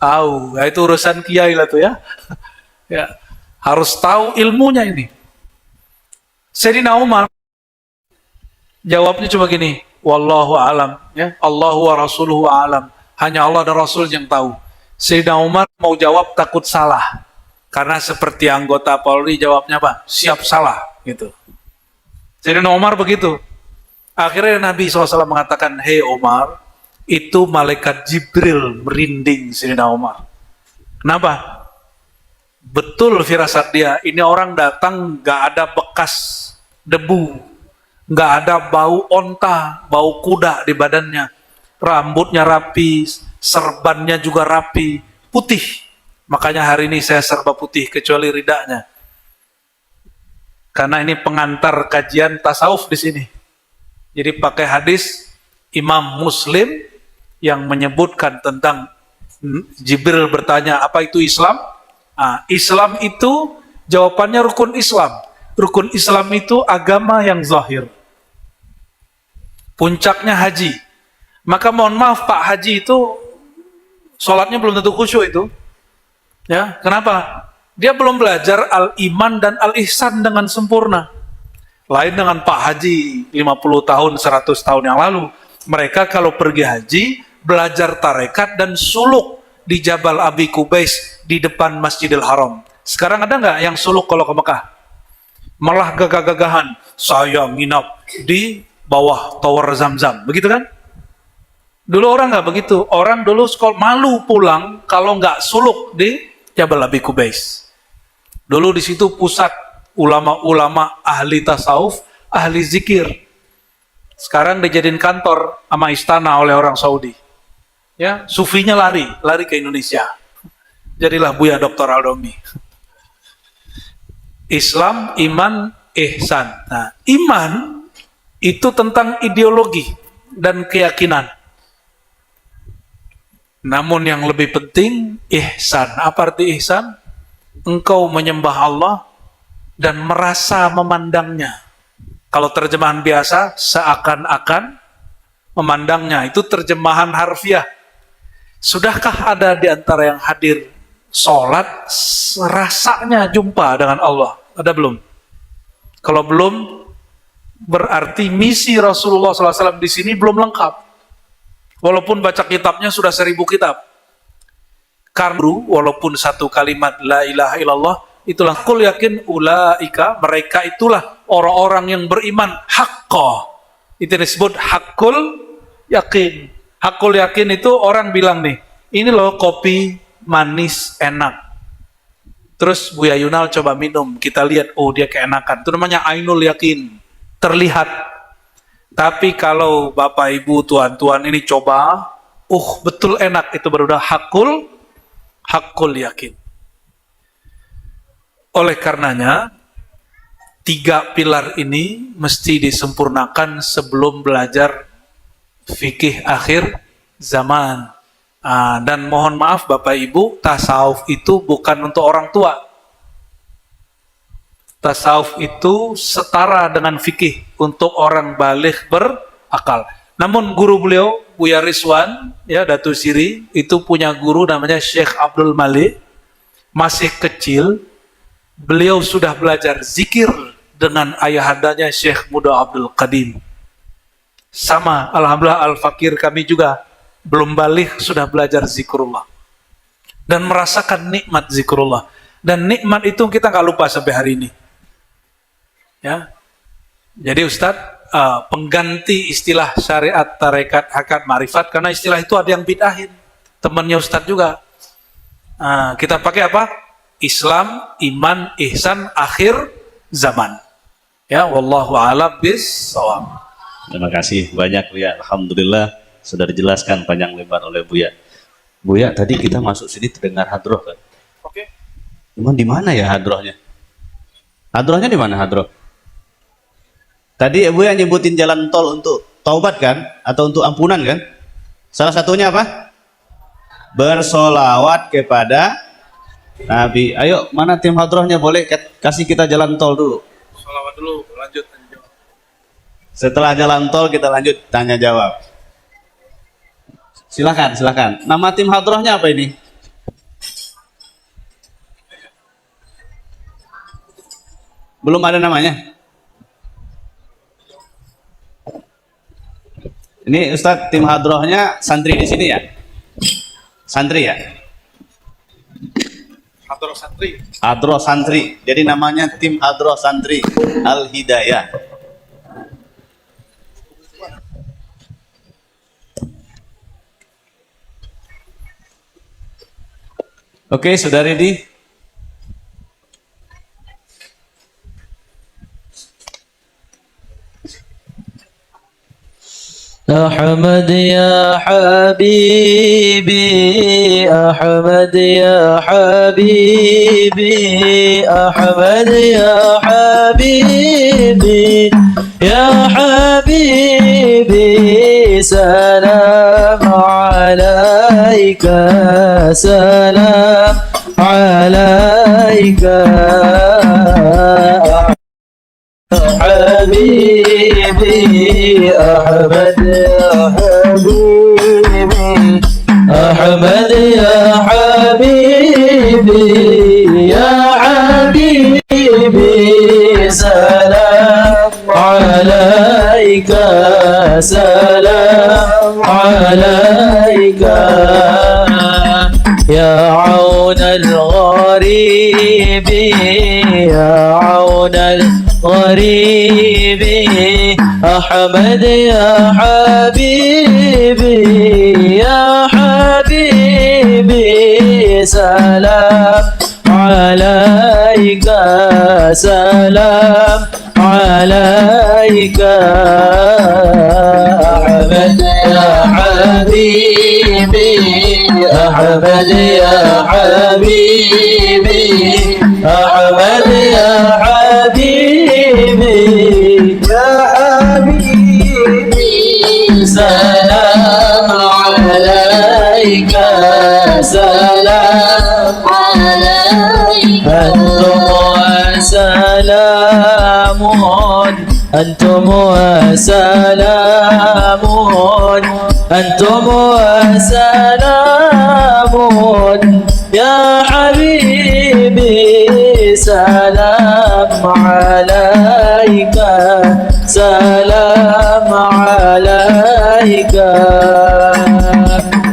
tahu. Ya, itu urusan kiai lah tuh ya. Ya, harus tahu ilmunya ini. Sayyidina Umar jawabnya cuma gini, wallahu alam, ya, Allahu wa rasuluhu alam. Hanya Allah dan Rasul yang tahu. Sayyidina Umar mau jawab takut salah. Karena seperti anggota Polri jawabnya apa? Siap salah gitu. Sayyidina Umar begitu. Akhirnya Nabi SAW mengatakan, hei Umar, itu malaikat Jibril merinding Sayyidina Umar. Kenapa? Betul firasat dia, ini orang datang gak ada bekas debu, gak ada bau onta, bau kuda di badannya, rambutnya rapi, serbannya juga rapi, putih. Makanya hari ini saya serba putih kecuali ridanya. Karena ini pengantar kajian tasawuf di sini. Jadi pakai hadis Imam Muslim yang menyebutkan tentang Jibril bertanya, apa itu Islam? Islam itu jawabannya rukun Islam. Rukun Islam itu agama yang zahir. Puncaknya haji. Maka mohon maaf Pak Haji itu sholatnya belum tentu khusyuk itu. Ya, kenapa? Dia belum belajar al-iman dan al-ihsan dengan sempurna. Lain dengan Pak Haji 50 tahun, 100 tahun yang lalu. Mereka kalau pergi haji, belajar tarekat dan suluk di Jabal Abi Kubais di depan Masjidil Haram. Sekarang ada nggak yang suluk kalau ke Mekah? Malah gagah-gagahan, saya nginap di bawah Tower Zamzam. Begitu kan? Dulu orang nggak begitu. Orang dulu sekolah malu pulang kalau nggak suluk di Jabal Abi Kubais. Dulu di situ pusat ulama-ulama ahli tasawuf, ahli zikir. Sekarang dijadiin kantor sama istana oleh orang Saudi. Ya, sufinya lari ke Indonesia. Jadilah Buya Dr. Aldomi. Islam, iman, ihsan. Nah, iman itu tentang ideologi dan keyakinan. Namun yang lebih penting, ihsan. Apa arti ihsan? Engkau menyembah Allah dan merasa memandangnya. Kalau terjemahan biasa, seakan-akan memandangnya. Itu terjemahan harfiah. Sudahkah ada di antara yang hadir sholat, rasanya jumpa dengan Allah? Ada belum? Kalau belum, berarti misi Rasulullah SAW di sini belum lengkap. Walaupun baca kitabnya sudah 1000 kitab. Karena walaupun satu kalimat la ilaha illallah, itulah kul yakin ulaika, mereka itulah orang-orang yang beriman haqqa. Itu disebut hakul yakin. Hakul yakin itu orang bilang nih, ini loh kopi manis enak. Terus Buya Yunal coba minum, kita lihat, oh dia keenakan. Itu namanya ainul yakin, terlihat. Tapi kalau Bapak Ibu tuan-tuan ini coba, betul enak, itu baru udah hakul yakin. Oleh karenanya 3 pilar ini mesti disempurnakan sebelum belajar fikih akhir zaman. Dan mohon maaf Bapak Ibu, tasawuf itu bukan untuk orang tua. Tasawuf itu setara dengan fikih untuk orang baligh berakal. Namun guru beliau, Buya Rizwan, ya Datu Siri, itu punya guru namanya Syekh Abdul Malik. Masih kecil, beliau sudah belajar zikir dengan ayahandanya Syekh Muda Abdul Qadim. Sama, alhamdulillah al-fakir kami juga belum balik sudah belajar zikrullah dan merasakan nikmat zikrullah, dan nikmat itu kita nggak lupa sampai hari ini. Ya, jadi Ustadz, pengganti istilah syariat, tarekat, hakikat, ma'rifat, karena istilah itu ada yang bid'ahin. Temannya Ustadz juga. Kita pakai apa? Islam, iman, ihsan, akhir zaman. Ya, wallahu a'lam bis-shawab. Terima kasih banyak Buya. Alhamdulillah sudah dijelaskan panjang lebar oleh Buya. Buya, tadi kita masuk sini terdengar hadroh kan? Oke. Cuman di mana ya hadrohnya? Hadrohnya di mana hadroh? Tadi Buya nyebutin jalan tol untuk taubat kan? Atau untuk ampunan kan? Salah satunya apa? Bersolawat kepada Nabi. Ayo, mana tim hadrohnya? Boleh kasih kita jalan tol dulu. Sholawat dulu, lanjut. Setelah jalan tol kita lanjut tanya jawab. Silakan. Nama tim hadrohnya apa ini? Belum ada namanya. Ini Ustadz, tim hadrohnya santri di sini ya? Santri ya? Hadroh santri. Hadroh santri. Jadi namanya tim hadroh santri Al Hidayah. Oke, sudah ready? أحمد يا حبيبي أحمد يا حبيبي أحمد يا حبيبي يا حبيبي سلام عليك سلام عليك حبيبي أحمد يا حبيبي أحمد يا حبيبي يا حبيبي سلام عليك سلام عليك يا عون الغريب يا عون الغريب أحمد يا حبيبي يا حبيبي سلام عليك سلام عليك أحمد يا حبيبي أحمد يا حبيبي أحمد يا حبيبي يا حبيبي سلام عليك سلام عليك أنتم وسلام أنتم وسلام يا حبيبي سلام عليك سلام عليك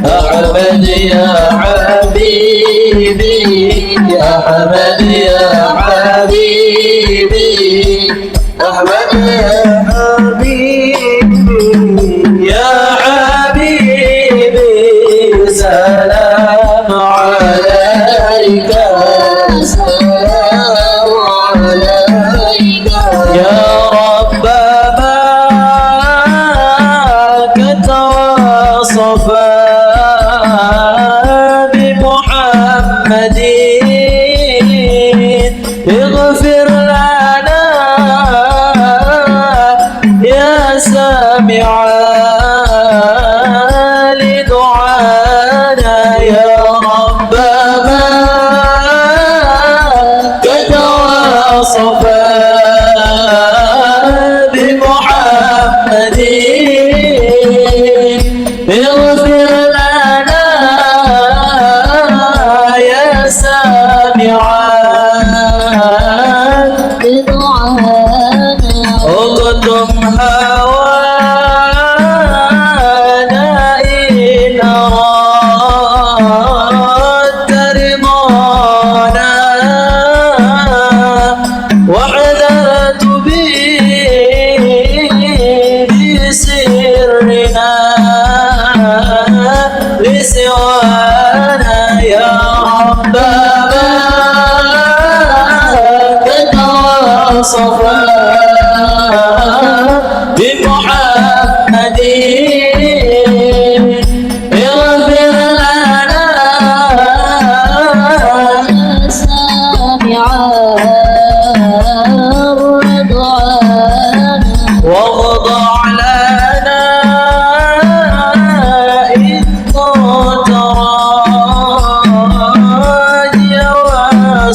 أحمد يا حبيبي أحمد يا حبيبي أحمد يا حبيبي يا حبيبي سلام عليك سلام عليك يا رب ما كتواصف بمحمد اغفر لنا يا سامع لدعانا يا رب ما كتواصف بمحمد اغفر لنا يا سامع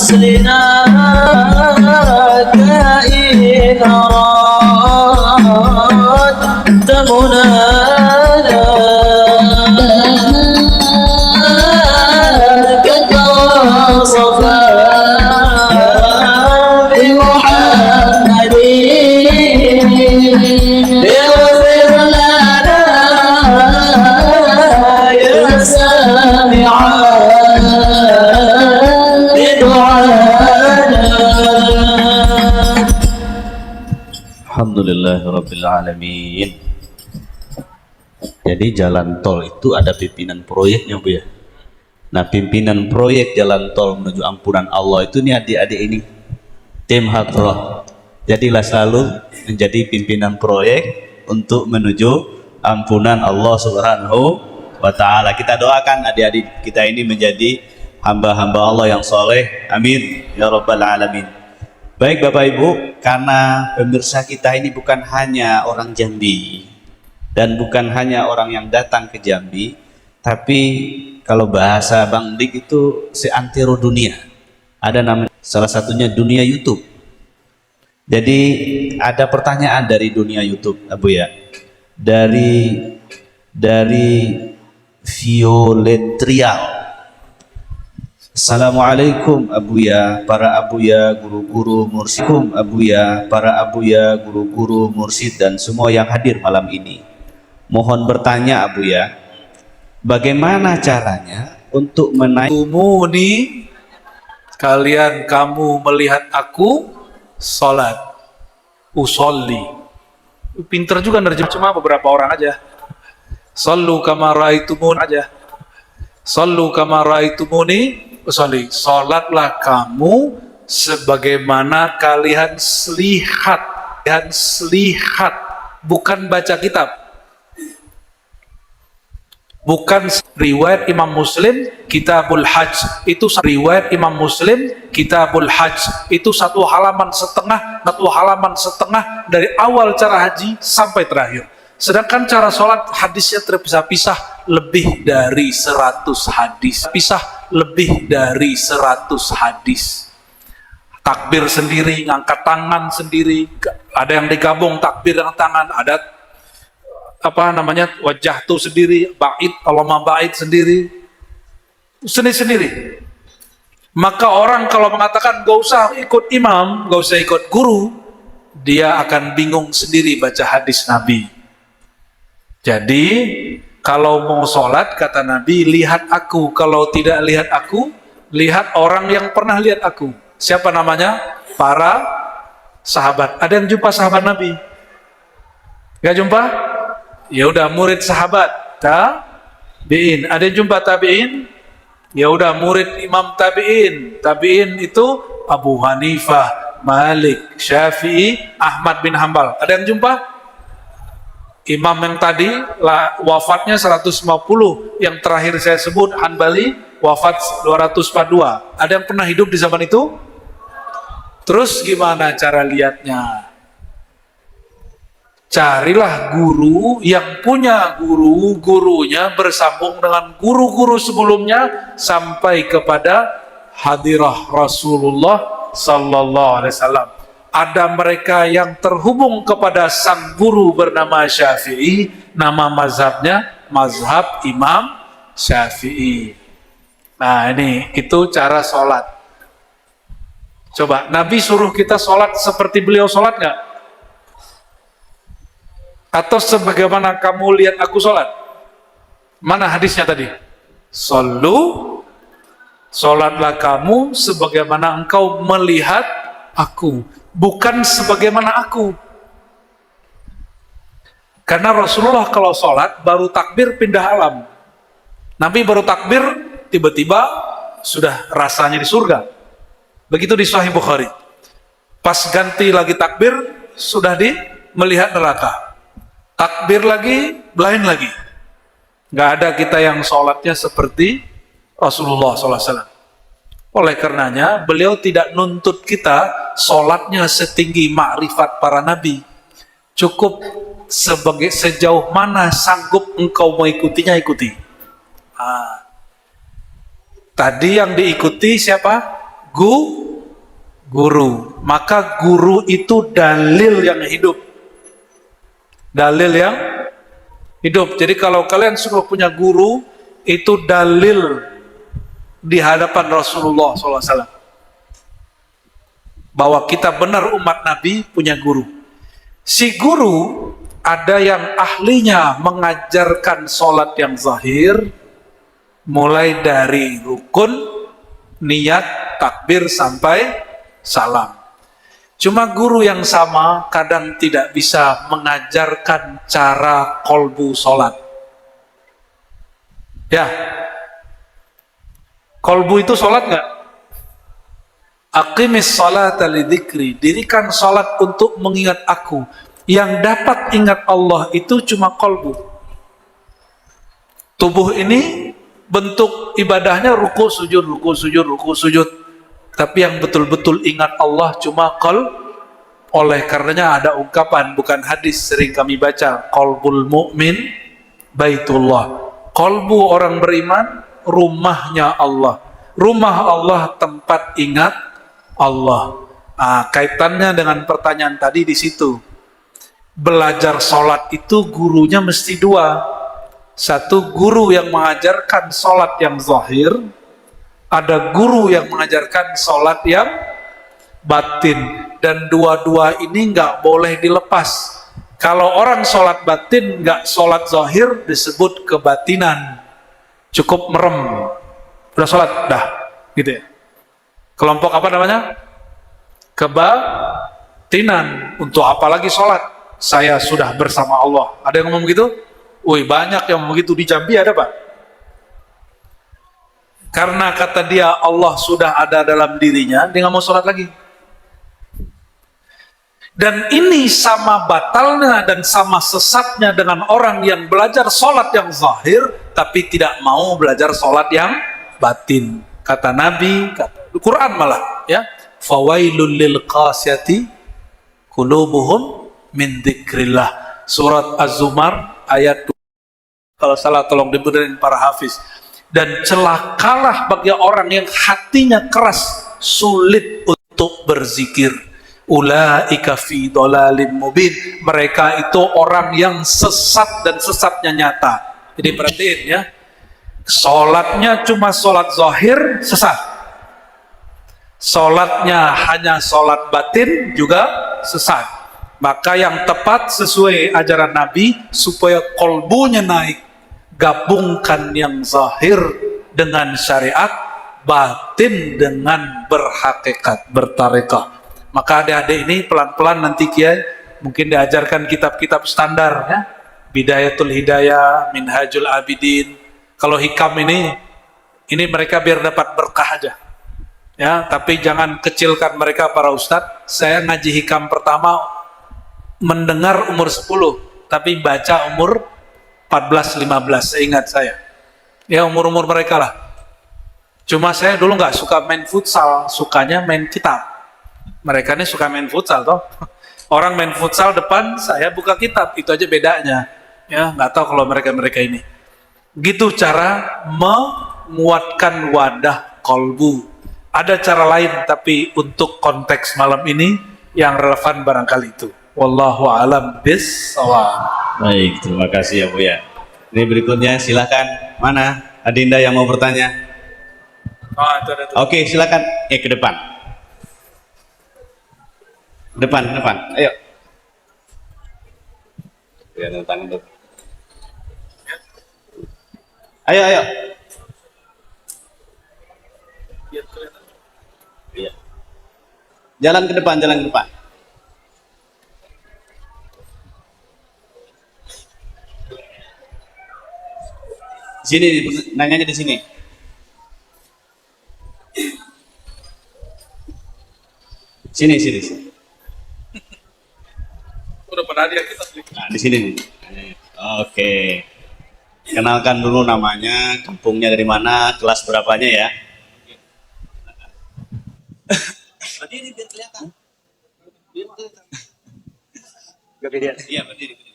أصلنا كائن أردت منانا كالصفا بمحمد اغفر لنا يا سامعا لدعانا. Alhamdulillahirrabbilalamin. Jadi jalan tol itu ada pimpinan proyeknya Bu ya. Nah, pimpinan proyek jalan tol menuju ampunan Allah itu nih adik-adik ini, tim Hadroh. Jadilah selalu menjadi pimpinan proyek untuk menuju ampunan Allah Subhanahu wa Ta'ala. Kita doakan adik-adik kita ini menjadi hamba-hamba Allah yang soleh. Amin ya Rabbal Alamin. Baik Bapak Ibu, karena pemirsa kita ini bukan hanya orang Jambi dan bukan hanya orang yang datang ke Jambi, tapi kalau bahasa Bang Dik itu seantero dunia. Ada namanya, salah satunya dunia YouTube. Jadi ada pertanyaan dari dunia YouTube, Abu ya. Dari Violet Trial. Assalamualaikum Abuya, para Abuya, guru-guru mursyid, Abuya, para Abuya, guru-guru mursyid dan semua yang hadir malam ini. Mohon bertanya Abuya, bagaimana caranya untuk menaik Tumuni, kalian kamu melihat aku salat, usolli. Pinter juga nerjem, cuma beberapa orang aja. Sallu kama raaitumuni aja. Sallu kama raaitumuni usolli. Salatlah kamu sebagaimana kalian lihat, bukan baca kitab. Bukan riwayat Imam Muslim Kitabul Hajj itu riwayat Imam Muslim Kitabul Hajj itu satu halaman setengah dari awal cara haji sampai terakhir. Sedangkan cara sholat hadisnya terpisah-pisah lebih dari 100 hadis. Takbir sendiri, ngangkat tangan sendiri, ada yang digabung takbir dengan tangan, ada wajah tuh sendiri, bait, Allahumma bait sendiri, sendiri. Maka orang kalau mengatakan gak usah ikut imam, gak usah ikut guru, dia akan bingung sendiri baca hadis Nabi. Jadi kalau mau sholat kata Nabi, lihat aku. Kalau tidak lihat aku, lihat orang yang pernah lihat aku. Siapa namanya? Para sahabat. Ada yang jumpa sahabat Nabi? Gak jumpa? Ya udah murid sahabat tabiin. Ada yang jumpa tabiin? Ya udah murid imam tabiin. Tabiin itu Abu Hanifah, Malik, Syafi'i, Ahmad bin Hambal. Ada yang jumpa? Imam yang tadi wafatnya 150, yang terakhir saya sebut Hanbali wafat 242. Ada yang pernah hidup di zaman itu? Terus gimana cara lihatnya? Carilah guru yang punya gurunya bersambung dengan guru-guru sebelumnya sampai kepada hadirah Rasulullah sallallahu alaihi wasallam. Ada mereka yang terhubung kepada sang guru bernama Syafi'i, nama mazhabnya mazhab Imam Syafi'i. Nah itu cara sholat. Coba Nabi suruh kita sholat seperti beliau sholat nggak? Atau sebagaimana kamu lihat aku sholat? Mana hadisnya tadi? Sholatlah kamu sebagaimana engkau melihat aku, bukan sebagaimana aku. Karena Rasulullah kalau sholat baru takbir pindah alam. Nabi baru takbir tiba-tiba sudah rasanya di surga. Begitu di Sahih Bukhari. Pas ganti lagi takbir sudah melihat neraka. Takbir lagi, lain lagi. Nggak ada kita yang sholatnya seperti Rasulullah SAW. Oleh karenanya beliau tidak nuntut kita sholatnya setinggi makrifat para nabi. Cukup sejauh mana sanggup engkau mengikutinya, ikuti. Tadi yang diikuti siapa? Guru. Maka guru itu dalil yang hidup. Dalil yang hidup. Jadi kalau kalian sudah punya guru, itu dalil di hadapan Rasulullah SAW. Bahwa kita benar umat Nabi punya guru. Si guru ada yang ahlinya mengajarkan sholat yang zahir, mulai dari rukun, niat, takbir sampai salam. Cuma guru yang sama kadang tidak bisa mengajarkan cara kolbu sholat. Ya, kolbu itu sholat nggak? Aqimis sholata lidzikri, dirikan sholat untuk mengingat aku. Yang dapat ingat Allah itu cuma kolbu. Tubuh ini bentuk ibadahnya ruku sujud, ruku sujud, ruku sujud. Tapi yang betul-betul ingat Allah cuma oleh karenanya ada ungkapan, bukan hadis, sering kami baca, qalbul mu'min baitullah. Qalbu orang beriman rumahnya Allah. Rumah Allah tempat ingat Allah. Kaitannya dengan pertanyaan tadi di situ. Belajar sholat itu gurunya mesti dua. Satu, guru yang mengajarkan sholat yang zahir. Ada guru yang mengajarkan sholat yang batin. Dan dua-dua ini nggak boleh dilepas. Kalau orang sholat batin nggak sholat zahir disebut kebatinan. Cukup merem. Udah sholat, dah, gitu ya. Kelompok apa namanya? Kebatinan. Untuk apa lagi sholat? Saya sudah bersama Allah. Ada yang ngomong begitu? Wih, banyak yang ngomong begitu. Di Jambi ada, Pak? Karena kata dia Allah sudah ada dalam dirinya, dia nggak mau sholat lagi. Dan ini sama batalnya dan sama sesatnya dengan orang yang belajar sholat yang zahir, tapi tidak mau belajar sholat yang batin. Kata Nabi, kata Quran malah, ya, fawailul lil qasiyati qulubuhum min dzikrillah. Surat Az-Zumar ayat 2. Kalau salah tolong dibenerin para hafiz. Dan celakalah bagi orang yang hatinya keras, sulit untuk berzikir. Ulaika fi dhalalim mubin. Mereka itu orang yang sesat dan sesatnya nyata. Jadi perhatiin ya. Sholatnya cuma sholat zahir, sesat. Sholatnya hanya sholat batin, juga sesat. Maka yang tepat sesuai ajaran Nabi, supaya kolbunya naik, gabungkan yang zahir dengan syariat, batin dengan berhakikat, bertarekah. Maka adik-adik ini pelan-pelan nanti Kiai mungkin diajarkan kitab-kitab standar ya. Bidayatul Hidayah, Minhajul Abidin. Kalau hikam ini mereka biar dapat berkah aja. Ya, tapi jangan kecilkan mereka para ustadz. Saya ngaji hikam pertama mendengar umur 10, tapi baca umur 14-15, seingat saya. Ya, umur-umur mereka lah. Cuma saya dulu nggak suka main futsal, sukanya main kitab. Mereka ini suka main futsal toh. Orang main futsal depan, saya buka kitab, itu aja bedanya. Ya, nggak tahu kalau mereka ini. Gitu cara menguatkan wadah kolbu. Ada cara lain, tapi untuk konteks malam ini yang relevan barangkali itu. Wallahu a'lam bishawab. Baik, terima kasih ya Bu ya. Ini berikutnya silakan. Mana Adinda yang mau bertanya? Itu. Oke, silakan. Ke depan. Depan. Ayo. Ya, tangan dulu. Ayo. Iya. Jalan ke depan. Sini, nanyanya di sini. Sini. Udah pernah dia kita. Nah, di sini nih. Oke. Kenalkan dulu namanya, kampungnya dari mana, kelas berapanya ya. Berdiri biar kelihatan. Iya, berdiri.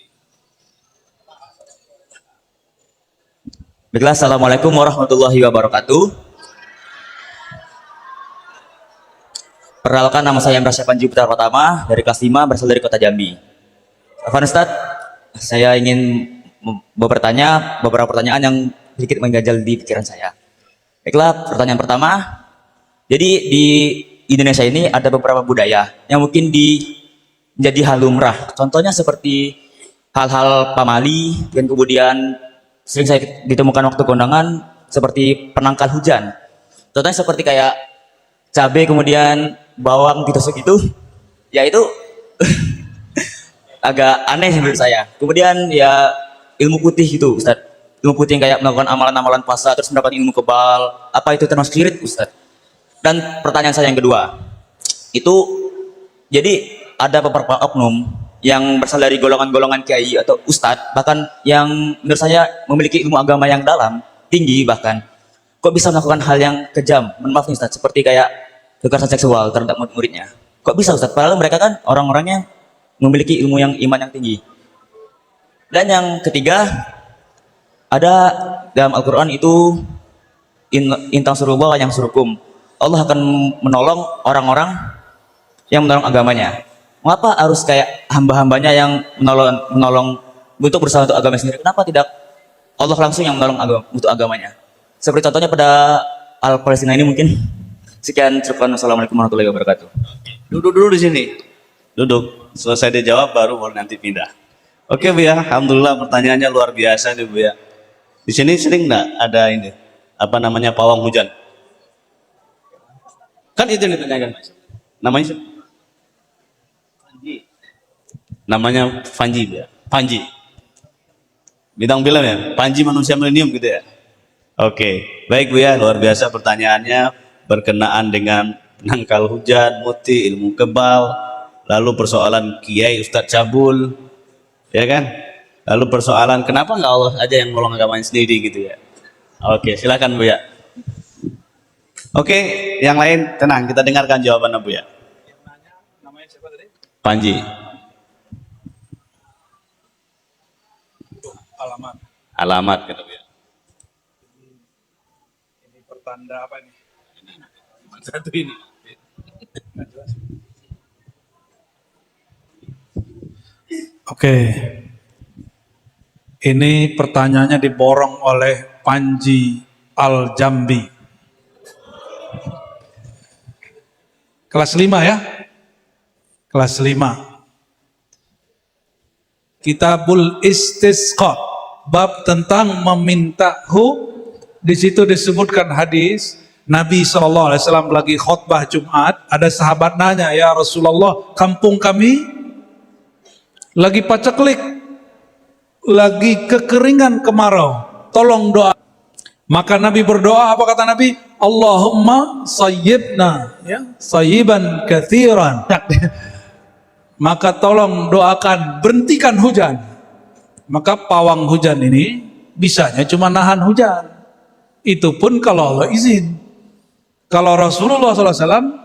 Baiklah, assalamualaikum warahmatullahi wabarakatuh. Perkenalkan, nama saya Emrah Panji Putra Pratama dari kelas 5, berasal dari kota Jambi. Afwan Ustaz, saya ingin bertanya beberapa pertanyaan yang sedikit mengganjal di pikiran saya. Baiklah, pertanyaan pertama. Jadi di Indonesia ini ada beberapa budaya yang mungkin menjadi hal lumrah. Contohnya seperti hal-hal pamali, dan kemudian sering saya ditemukan waktu kondangan seperti penangkal hujan. Contohnya seperti kayak cabai kemudian bawang ditusuk itu, ya itu agak aneh menurut saya. Kemudian ya ilmu putih gitu, Ustaz. Ilmu putih yang kayak melakukan amalan-amalan puasa terus mendapat ilmu kebal, apa itu termasuk syirik, Ustaz? Dan pertanyaan saya yang kedua, itu jadi ada beberapa oknum yang berasal dari golongan-golongan kiai atau ustadz, bahkan yang menurut saya memiliki ilmu agama yang dalam, tinggi bahkan, kok bisa melakukan hal yang kejam, maaf nih Ustadz, seperti kayak kekerasan seksual terhadap murid-muridnya. Kok bisa Ustadz? Padahal mereka kan orang-orangnya memiliki ilmu yang iman yang tinggi. Dan yang ketiga, ada dalam Al-Quran itu intang surullah yang surukum. Allah akan menolong orang-orang yang menolong agamanya. Mengapa harus kayak hamba-hambanya yang menolong untuk berusaha untuk agama sendiri? Kenapa tidak Allah langsung yang menolong untuk agamanya? Seperti contohnya pada Al-Palestina ini mungkin. Sekian, cukup. Assalamualaikum warahmatullahi wabarakatuh. Duduk dulu di sini. Duduk. Selesai dijawab baru nanti pindah. Oke Bu ya, alhamdulillah pertanyaannya luar biasa nih Bu ya. Di sini sering nggak ada ini apa namanya pawang hujan? Kan itu yang ditanyakan. Namanya siapa? Panji. Namanya Panji Bu ya. Panji. Bintang film ya. Panji manusia milenium gitu ya. Oke, baik Bu ya, luar biasa pertanyaannya berkenaan dengan penangkal hujan, muti, ilmu kebal, lalu persoalan kiai Ustadz cabul, ya kan? Lalu persoalan kenapa nggak Allah aja yang nolong agamanya sendiri gitu ya? Oke, silakan Bu ya. Oke, yang lain tenang, kita dengarkan jawabannya Bu ya. Namanya siapa tadi? Panji. Alamat. Alamat gitu Bu ya. Ini pertanda apa ini? Satu ini. Oke. Ini pertanyaannya diborong oleh Panji Al-Jambi. Kelas 5 ya? Kelas 5. Kitabul Istisqa, bab tentang meminta di situ disebutkan hadis Nabi SAW lagi khutbah Jumat, ada sahabat nanya, ya Rasulullah, kampung kami lagi paceklik, lagi kekeringan kemarau, tolong doa. Maka Nabi berdoa, apa kata Nabi? Allahumma sayyibna, ya, sayyiban kathiran. Maka tolong doakan, berhentikan hujan. Maka pawang hujan ini bisanya cuma nahan hujan. Itu pun kalau Allah izin. Kalau Rasulullah SAW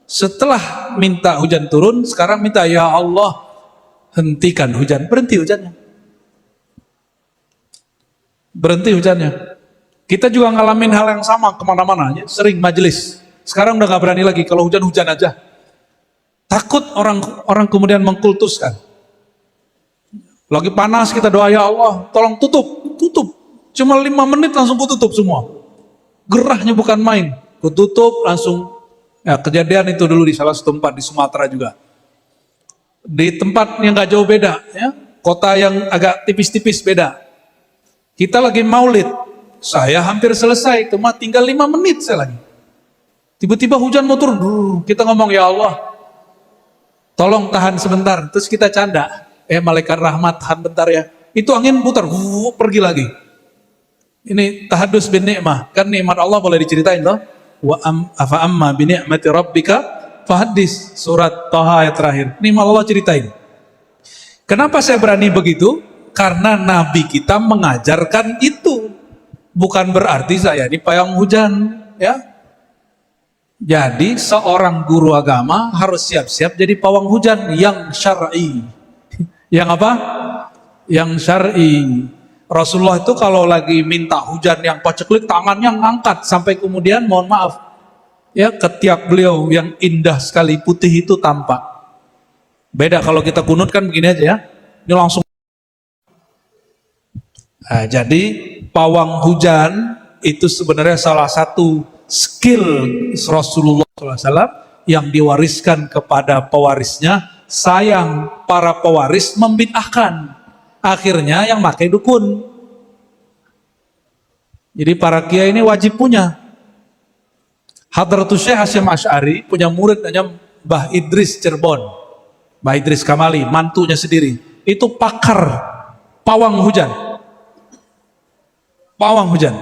setelah minta hujan turun, sekarang minta, ya Allah hentikan hujan, berhenti hujannya. Berhenti hujannya. Kita juga ngalamin hal yang sama kemana-mana, ya. Sering majelis. Sekarang udah gak berani lagi, kalau hujan-hujan aja. Takut orang kemudian mengkultuskan. Lagi panas kita doa, ya Allah tolong tutup. Cuma 5 menit langsung kututup semua. Gerahnya bukan main. Kututup langsung, ya kejadian itu dulu di salah satu tempat di Sumatera juga. Di tempat yang gak jauh beda, ya, kota yang agak tipis-tipis beda. Kita lagi maulid, saya hampir selesai, cuma tinggal 5 menit saya lagi. Tiba-tiba hujan mau turun, kita ngomong, ya Allah, tolong tahan sebentar, terus kita canda, malaikat rahmat tahan bentar ya. Itu angin putar, pergi lagi. Ini tahadus bin ni'mah, kan nikmat Allah boleh diceritain loh. Wa afa amma bi ni'mati rabbika fahaddis, surat Thaha ayat terakhir. Ini malah Allah ceritain. Kenapa saya berani begitu? Karena Nabi kita mengajarkan itu. Bukan berarti saya ini payung hujan, ya. Jadi seorang guru agama harus siap-siap jadi pawang hujan yang syar'i. Yang apa? Yang syar'i. Rasulullah itu kalau lagi minta hujan yang paceklik, tangannya ngangkat sampai kemudian mohon maaf, Ya, ketiak beliau yang indah sekali, putih itu tampak. Beda kalau kita kunut kan begini aja ya. Ini langsung. Nah, jadi pawang hujan itu sebenarnya salah satu skill Rasulullah SAW yang diwariskan kepada pewarisnya. Sayang para pewaris membid'ahkan. Akhirnya yang pakai dukun. Jadi para kiai ini wajib punya. Hadratus Syekh Hasyim Asy'ari punya murid namanya Mbah Idris Cirebon. Mbah Idris Kamali, mantunya sendiri. Itu pakar pawang hujan. Pawang hujan.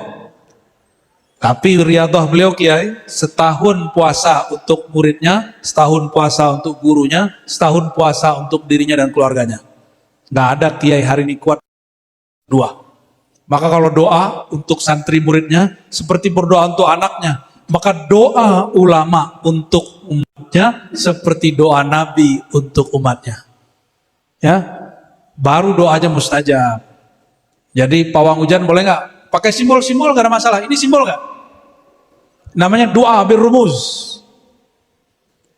Tapi riyadhah beliau kiai, setahun puasa untuk muridnya, setahun puasa untuk gurunya, setahun puasa untuk dirinya dan keluarganya. Nggak ada kiai hari ini kuat dua. Maka kalau doa untuk santri muridnya seperti berdoa untuk anaknya, maka doa ulama untuk umatnya seperti doa Nabi untuk umatnya. Ya, baru doanya mustajab. Jadi pawang hujan boleh nggak? Pakai simbol-simbol nggak ada masalah. Ini simbol nggak? Namanya doa birrumuz.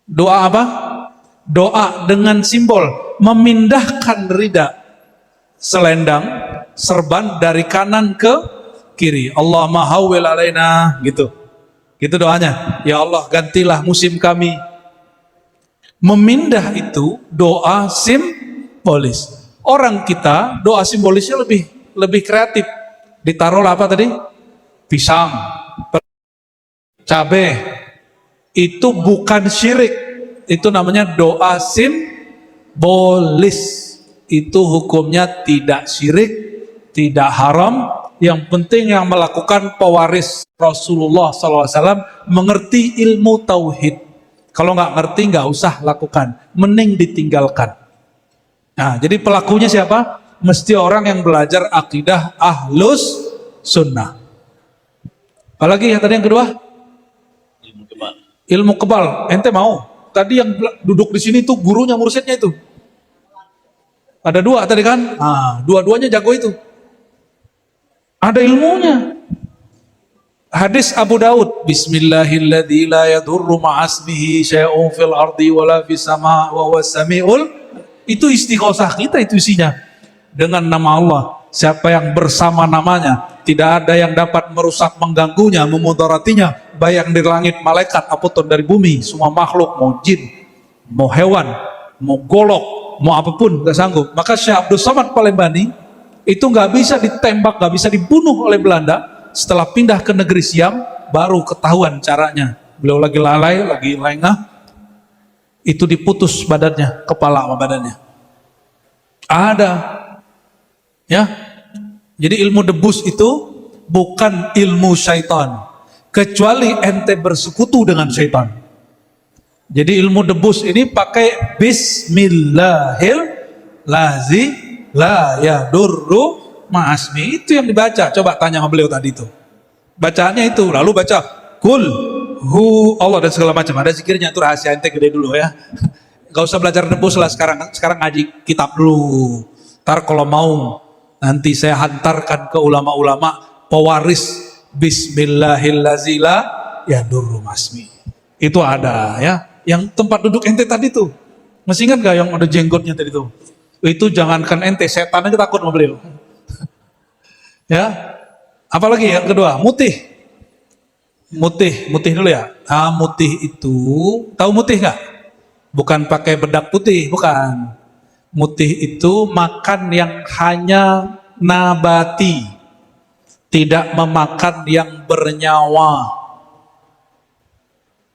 Doa apa? Doa dengan simbol, memindahkan rida selendang serban dari kanan ke kiri. Allahumma hawwil alaina, gitu. Gitu doanya. Ya Allah, gantilah musim kami. Memindah itu doa simbolis. Orang kita doa simbolisnya lebih kreatif. Ditaruh apa tadi? Pisang, cabai. Itu bukan syirik. Itu namanya doa simbolis. Itu hukumnya tidak syirik, tidak haram. Yang penting yang melakukan pewaris Rasulullah SAW mengerti ilmu tauhid. Kalau nggak ngerti nggak usah lakukan, mending ditinggalkan. Nah, jadi pelakunya siapa? Mesti orang yang belajar akidah ahlus sunnah. Apalagi yang tadi yang kedua? Ilmu kebal. Ilmu kebal. Ente mau? Tadi yang duduk di sini tuh gurunya mursyidnya itu. Ada dua tadi kan? Nah, dua-duanya jago itu. Ada ilmunya. Hadis Abu Daud, Bismillahilladzi la yadurru ma'asmihi syai'un fil ardi wala fis sama' wa huwas samiul. Itu istighosah kita, itu isinya. Dengan nama Allah, siapa yang bersama namanya, tidak ada yang dapat merusak, mengganggunya, memudaratinya, baik yang di langit, malaikat, apapun dari bumi, semua makhluk, mau jin, mau hewan, mau golok, mau apapun, gak sanggup. Maka Syekh Abdul Somad Palembani itu nggak bisa ditembak, nggak bisa dibunuh oleh Belanda. Setelah pindah ke negeri Siam, baru ketahuan caranya. Beliau lagi lalai, lagi lengah, itu diputus badannya, kepala sama badannya. Ada, ya. Jadi ilmu debus itu bukan ilmu syaitan, kecuali ente bersekutu dengan syaitan. Jadi ilmu debus ini pakai Bismillahirrahmanirrahim. La yadurru ma'asmi, itu yang dibaca. Coba tanya sama beliau tadi itu. Bacaannya itu, lalu baca kul hu Allah dan segala macam. Ada zikirnya, itu rahasia ente gede dulu ya. Gak usah belajar nebus lah sekarang. Sekarang ngaji kitab dulu. Ntar kalau mau nanti saya hantarkan ke ulama-ulama pewaris Bismillahirrahmanirrahim yadurru ma'asmi. Itu ada ya. Yang tempat duduk ente tadi tuh. Masih ingat gak yang ada jenggotnya tadi tuh? Itu jangankan ente, setan aja takut sama beliau. Ya, apalagi yang kedua, mutih. Mutih dulu ya. Ah, mutih itu, tahu mutih nggak? Bukan pakai bedak putih, bukan. Mutih itu makan yang hanya nabati, tidak memakan yang bernyawa.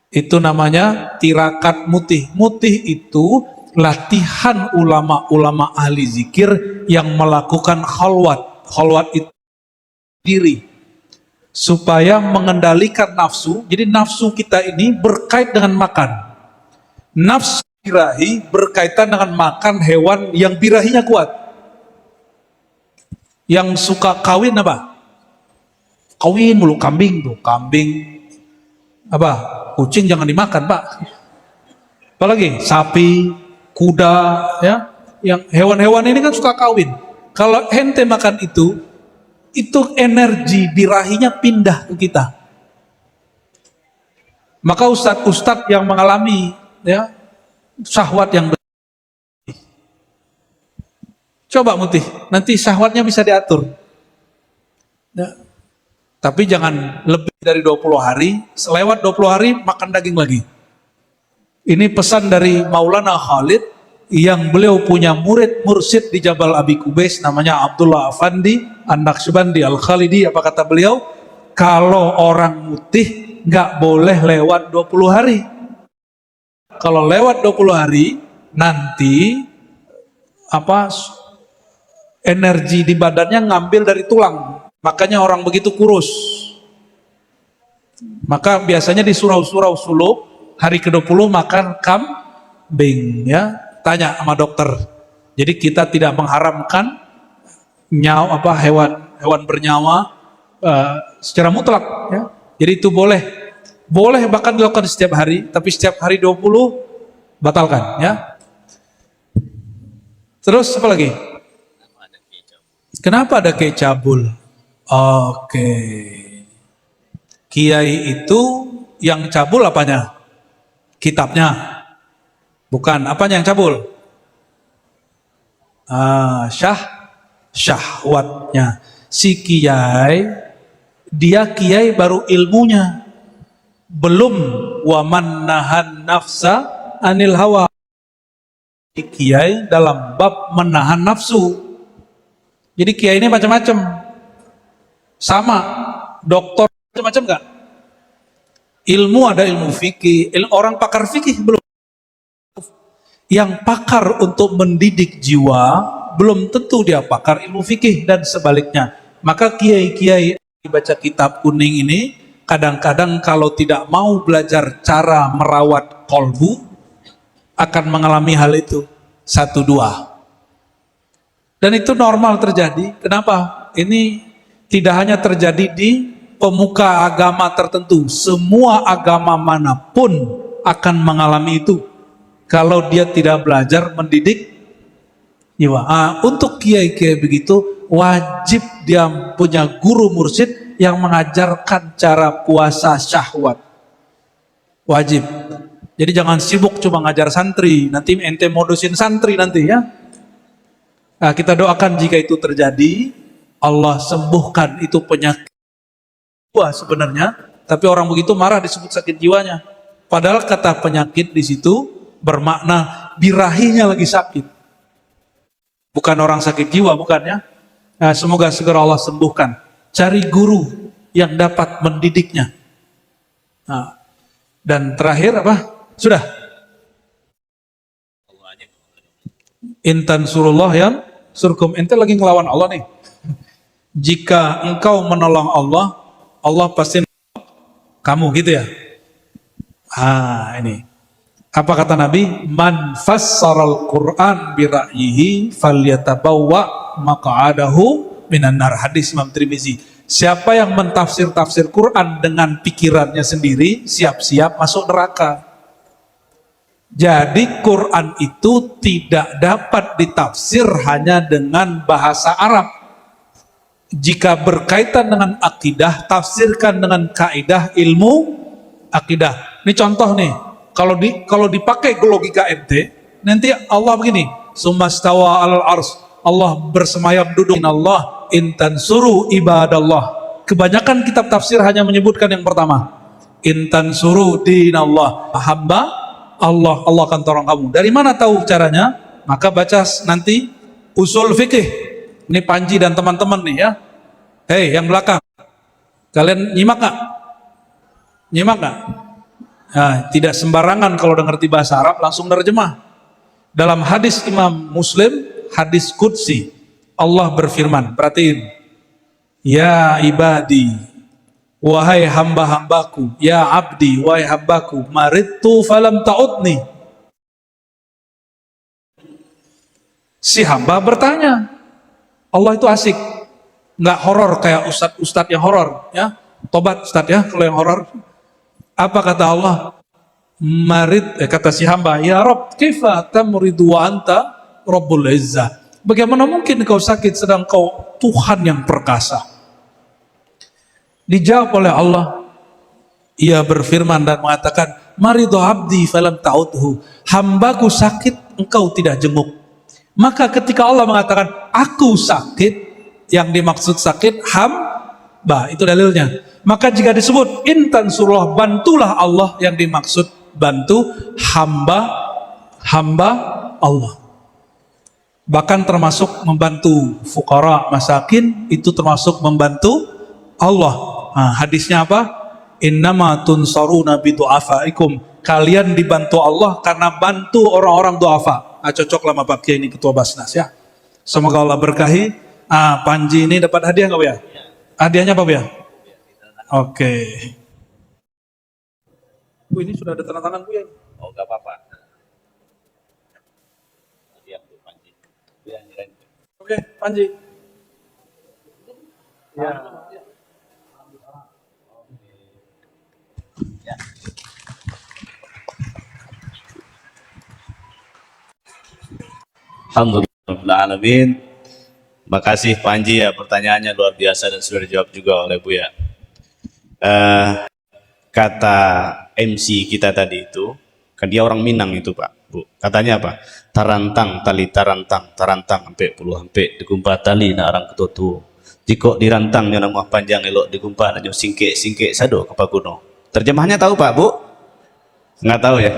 Itu namanya tirakat mutih. Mutih itu latihan ulama-ulama ahli zikir yang melakukan khalwat. Khalwat itu diri supaya mengendalikan nafsu. Jadi nafsu kita ini berkait dengan makan. Nafsu birahi berkaitan dengan makan hewan yang birahinya kuat. Yang suka kawin apa? Kawin mulu, kambing tuh, kambing apa? Kucing jangan dimakan, Pak. Apalagi sapi, kuda, ya, yang hewan-hewan ini kan suka kawin. Kalau ente makan itu energi birahinya pindah ke kita. Maka ustadz-ustadz yang mengalami ya syahwat yang coba mutih, nanti syahwatnya bisa diatur. Ya. Tapi jangan lebih dari 20 hari, selewat 20 hari makan daging lagi. Ini pesan dari Maulana Khalid yang beliau punya murid mursyid di Jabal Abi Kubais namanya Abdullah Afandi An-Naqsyabandi Al-Khalidi. Apa kata beliau? Kalau orang mutih nggak boleh lewat 20 hari. Kalau lewat 20 hari nanti energi di badannya ngambil dari tulang, makanya orang begitu kurus. Maka biasanya di surau-surau suluk hari ke-20 makan kambing ya, tanya sama dokter. Jadi kita tidak mengharamkan hewan bernyawa secara mutlak ya. Jadi itu boleh bahkan dilakukan setiap hari, tapi setiap hari 20 batalkan ya. Terus apa lagi? Kenapa ada kiai cabul? Oke. Kiai itu yang cabul apanya? Kitabnya. Bukan, apanya yang cabul? Syahwatnya. Si kiai, dia kiai baru ilmunya. Belum waman nahan nafsa anil hawa. Kiai dalam bab menahan nafsu. Jadi kiai ini macam-macam, sama doktor macam-macam enggak? Ilmu ada ilmu fikih, orang pakar fikih belum. Yang pakar untuk mendidik jiwa belum tentu dia pakar ilmu fikih dan sebaliknya. Maka kiai-kiai dibaca kitab kuning ini kadang-kadang kalau tidak mau belajar cara merawat kolbu akan mengalami hal itu 1, 2. Dan itu normal terjadi. Kenapa? Ini tidak hanya terjadi di pemuka agama tertentu. Semua agama manapun akan mengalami itu. Kalau dia tidak belajar mendidik jiwa. Untuk kiai-kiai begitu, wajib dia punya guru mursyid yang mengajarkan cara puasa syahwat. Wajib. Jadi jangan sibuk cuma ngajar santri. Nanti ente modusin santri nanti ya. Nah, kita doakan jika itu terjadi, Allah sembuhkan itu penyakit jiwa sebenarnya, tapi orang begitu marah disebut sakit jiwanya. Padahal kata penyakit di situ bermakna birahinya lagi sakit. Bukan orang sakit jiwa, bukan ya. Nah, semoga segera Allah sembuhkan. Cari guru yang dapat mendidiknya. Nah, dan terakhir apa? Sudah. Intan surullah yang surkum, ente lagi ngelawan Allah nih. Jika engkau menolong Allah, Allah pasti kamu gitu ya. Ini. Apa kata Nabi? Man fassaral Qur'an bi ra'yihi falyatabawwa maq'adahu minan nar. Hadis Imam Tirmizi. Siapa yang mentafsir Quran dengan pikirannya sendiri, siap-siap masuk neraka. Jadi Quran itu tidak dapat ditafsir hanya dengan bahasa Arab. Jika berkaitan dengan akidah, tafsirkan dengan kaidah ilmu akidah. Ini contoh nih, kalau dipakai logika ente, nanti Allah begini, sumastawa alal ars, Allah bersemayam duduk. Allah intan suruh ibadallah. Kebanyakan kitab tafsir hanya menyebutkan yang pertama, intan suruh dinallah, hamba Allah akan tolong kamu. Dari mana tahu caranya? Maka baca nanti usul fikih. Ini Panji dan teman-teman nih ya. Hei yang belakang, kalian nyimak gak? Nyimak gak? Nah, tidak sembarangan kalau ngerti bahasa Arab langsung nerjemah. Dalam hadis Imam Muslim, hadis Qudsi, Allah berfirman, perhatiin, ya ibadi, wahai hamba-hambaku, ya abdi, wahai hambaku, maridtu falam ta'udni. Si hamba bertanya, Allah itu asik, nggak horor kayak ustadz yang horor, ya. Tobat ustadz ya kalau yang horor. Apa kata Allah? Kata si hamba, ya Rabb, kaifa tamridu wa anta Rabbul Izzah. Bagaimana mungkin kau sakit sedang kau Tuhan yang perkasa? Dijawab oleh Allah, Ia berfirman dan mengatakan, "Maridhu abdi falam ta'udhu." Hambaku sakit, engkau tidak jenguk. Maka ketika Allah mengatakan, "Aku sakit," yang dimaksud sakit hamba, itu dalilnya. Maka jika disebut intan surah, bantulah Allah, yang dimaksud bantu hamba Allah. Bahkan termasuk membantu fuqara masakin, itu termasuk membantu Allah. Nah, hadisnya apa? Innama tunsaruna bidu'afaikum. Kalian dibantu Allah karena bantu orang-orang du'afa. Cocoklah sama Pak Kiai ini, ketua Basnas ya. Semoga Allah berkahi. Panji ini dapat hadiah nggak Bu ya? Hadiahnya apa Bu ya? Oke. Bu, ini sudah ada tanda tangan Bu ya? Oh, nggak apa-apa. Hadiah untuk Panji. Dia nyerahin. Oke, Panji. Ya. Alhamdulillah. Makasih Panji ya, pertanyaannya luar biasa dan sudah dijawab juga oleh Buya. Kata MC kita tadi itu, kan dia orang Minang itu Pak, Bu. Katanya apa? Tarantang, tali tarantang, tarantang sampai puluh sampai digumpah tali na arang ketutu. Jika dirantang nyo nama panjang elok digumpah nyo singke singke sado kepakuno. Terjemahnya tahu Pak, Bu? Nggak tahu ya?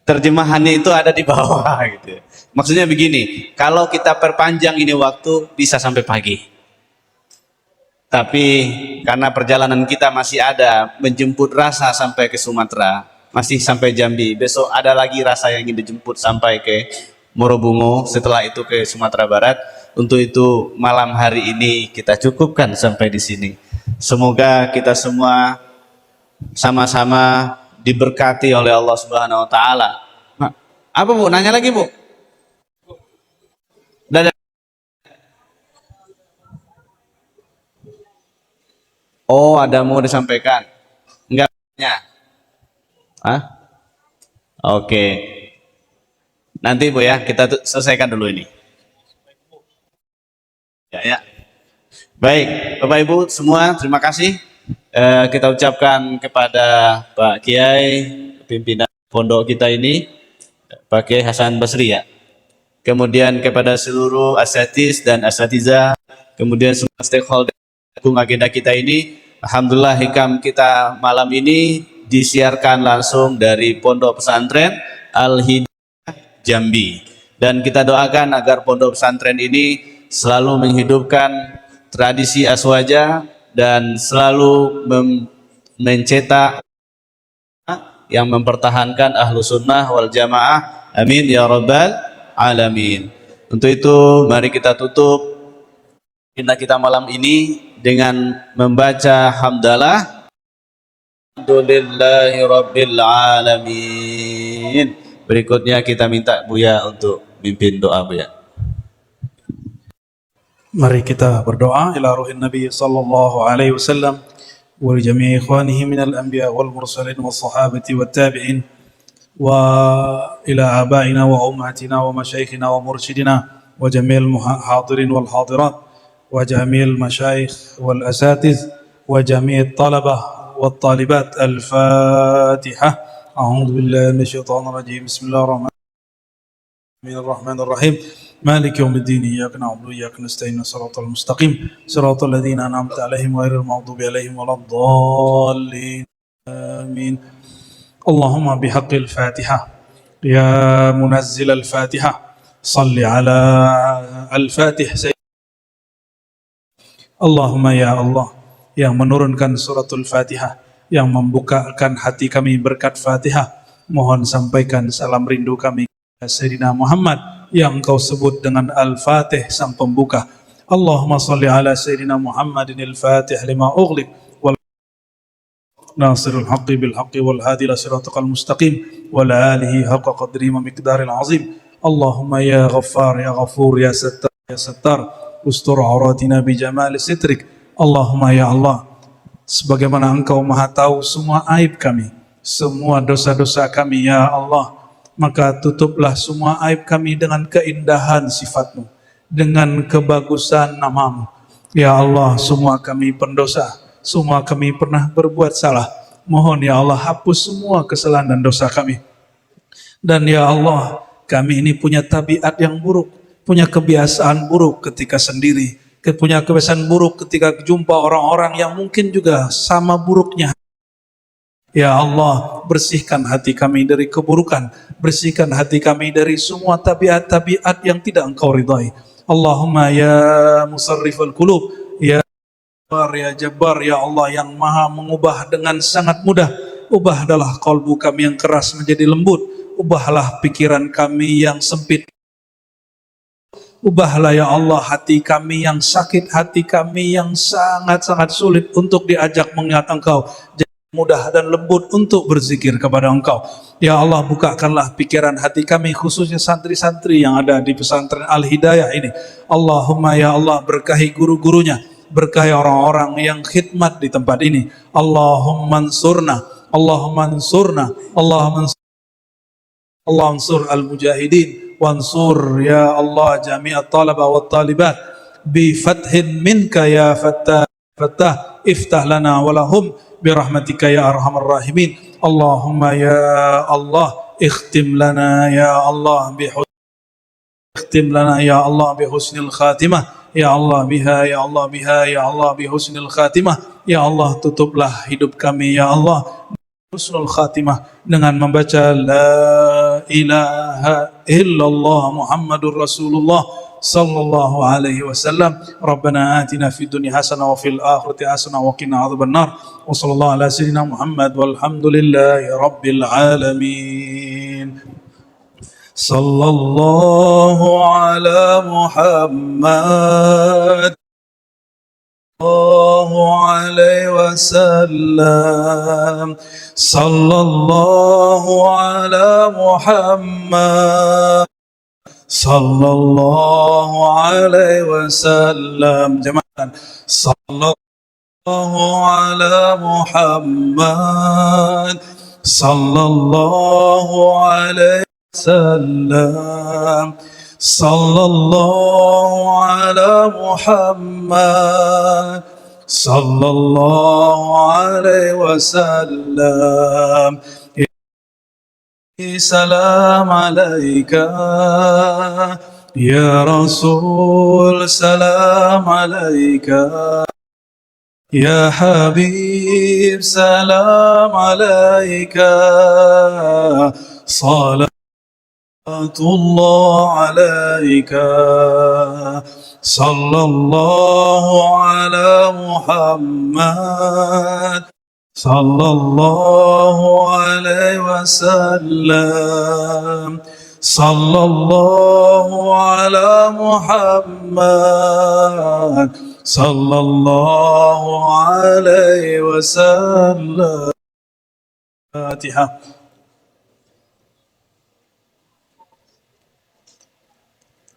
Terjemahannya itu ada di bawah gitu. Maksudnya begini, kalau kita perpanjang ini waktu bisa sampai pagi. Tapi karena perjalanan kita masih ada menjemput rasa sampai ke Sumatera, masih sampai Jambi. Besok ada lagi rasa yang ingin dijemput sampai ke Morobungo, setelah itu ke Sumatera Barat. Untuk itu malam hari ini kita cukupkan sampai di sini. Semoga kita semua sama-sama diberkati oleh Allah Subhanahu wa taala. Apa Bu? Nanya lagi Bu? Oh, ada mau disampaikan? Enggak ya? Oke. Nanti Bu ya, kita selesaikan dulu ini. Ya. Baik, Bapak Ibu semua, terima kasih. Kita ucapkan kepada Pak Kiai, pimpinan pondok kita ini, Pak Kiai Hasan Basri ya. Kemudian kepada seluruh asatiz dan asatizah, kemudian semua stakeholder agenda kita ini. Alhamdulillah hikam kita malam ini disiarkan langsung dari Pondok Pesantren Al-Hidayah Jambi. Dan kita doakan agar pondok pesantren ini selalu menghidupkan tradisi aswaja dan selalu mencetak yang mempertahankan ahlu sunnah wal jamaah. Amin ya rabbal alamin. Untuk itu mari kita tutup kita malam ini dengan membaca hamdalah. Alhamdulillahi rabbil alamin. Berikutnya kita minta Buya untuk mimpin doa Buya. Mari kita berdoa ila ruhin Nabi sallallahu alaihi wasallam wa li jami'i ikhwanihi minal anbiya wal mursalin was sahabati wat tabi'in wa ila abaina wa ummatina wa masyayikhina wa mursyidina wa jami'il hadirin wal hadirat wa jami'il masyayikh wal asatiz wa jami'it talabah wat talibat. Al-Fatihah. A'udzu billahi minasyaitonir rajim. Bismillahirrahmanirrahim. مالك يوم الدين إياك نعبد وإياك نستعين صراط المستقيم صراط الذين أنعمت عليهم غير المغضوب عليهم ولا الضالين آمين. اللهم بحق الفاتحة يا منزل الفاتحة صل على الفاتح اللهم يا الله yang menurunkan suratul Fatihah, yang membukakan hati kami berkat Fatihah, mohon sampaikan salam rindu kami kepada Sayyidina Muhammad yang engkau sebut dengan Al-Fatih, sang pembuka. Allahumma salli ala Sayyidina Muhammadin al-Fatih lima ughliq wal nasirul haqqi bil haqqi wal hadi ila siratal mustaqim wal alihi haqqa qadri wa miqdaril azim. Allahumma ya ghaffar ya ghafur ya sattar ustur auratina bi jamal sitrik. Allahumma ya Allah, sebagaimana engkau maha tahu semua aib kami, semua dosa-dosa kami ya Allah, maka tutuplah semua aib kami dengan keindahan sifat-Mu, dengan kebagusan nama-Mu. Ya Allah, semua kami pendosa, semua kami pernah berbuat salah. Mohon ya Allah hapus semua kesalahan dan dosa kami. Dan ya Allah, kami ini punya tabiat yang buruk, punya kebiasaan buruk ketika sendiri, punya kebiasaan buruk ketika jumpa orang-orang yang mungkin juga sama buruknya. Ya Allah, bersihkan hati kami dari keburukan, bersihkan hati kami dari semua tabiat-tabiat yang tidak Engkau ridhai. Allahumma ya musarrifal qulub, ya Jabbar, ya Allah yang maha mengubah dengan sangat mudah. Ubahlah kalbu kami yang keras menjadi lembut. Ubahlah pikiran kami yang sempit. Ubahlah ya Allah hati kami yang sakit, hati kami yang sangat-sangat sulit untuk diajak mengingat Engkau. Jadi mudah dan lembut untuk berzikir kepada Engkau. Ya Allah, bukakanlah pikiran hati kami, khususnya santri-santri yang ada di pesantren Al-Hidayah ini. Allahumma ya Allah, berkahi guru-gurunya, berkahi orang-orang yang khidmat di tempat ini. Allahumma ansurna, Allahumma ansurna, Allahumma ansurna. Allah ansur al-mujahidin wansur ya Allah jami'at talaba wa talibat bi fathin minka ya fattah iftah lana wa lahum birahmatika ya arhamar rahimin. Allahumma ya Allah ikhtim lana ya Allah bihusnil khatimah ya Allah biha ya Allah biha ya Allah bihusnil khatimah ya Allah, tutuplah hidup kami ya Allah husnul khatimah dengan membaca la ilaha illallah Muhammadur Rasulullah sallallahu alaihi wasallam. Rabbana atina fid dunya hasanah wa fil akhirati hasanah wa qina adzabannar. Wa sallallahu ala sayyidina Muhammad walhamdulillahi rabbil alamin. Sallallahu ala Muhammad alaihi wasallam. Sallallahu ala Muhammad sallallahu alaihi wasallam. Jemaah, sallallahu ala Muhammad sallallahu alaihi wasallam. Sallallahu ala Muhammad sallallahu alaihi wasallam. Salam alaika ya Rasul, salam alaika ya Habib, salam alaika. Salatullah alaika sallallahu ala Muhammad sallallahu alaihi wasallam. Sallallahu ala Muhammad sallallahu alaihi wasallam. Fatihah.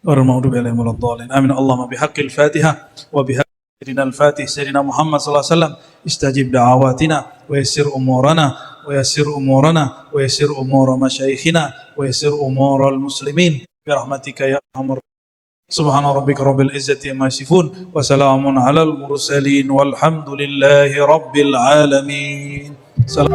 والمغضوب عليهم ولا الضالين آمين. اللهم بحق الفاتحة وبحق سيدنا الفاتح سيدنا محمد صلى الله عليه وسلم استجب دعواتنا ويسر أمورنا ويسر أمور مشايخنا ويسر أمور المسلمين برحمتك يا أرحم الراحمين. سبحان ربك رب العزة عما يصفون وسلام على المرسلين والحمد لله رب العالمين. سلام.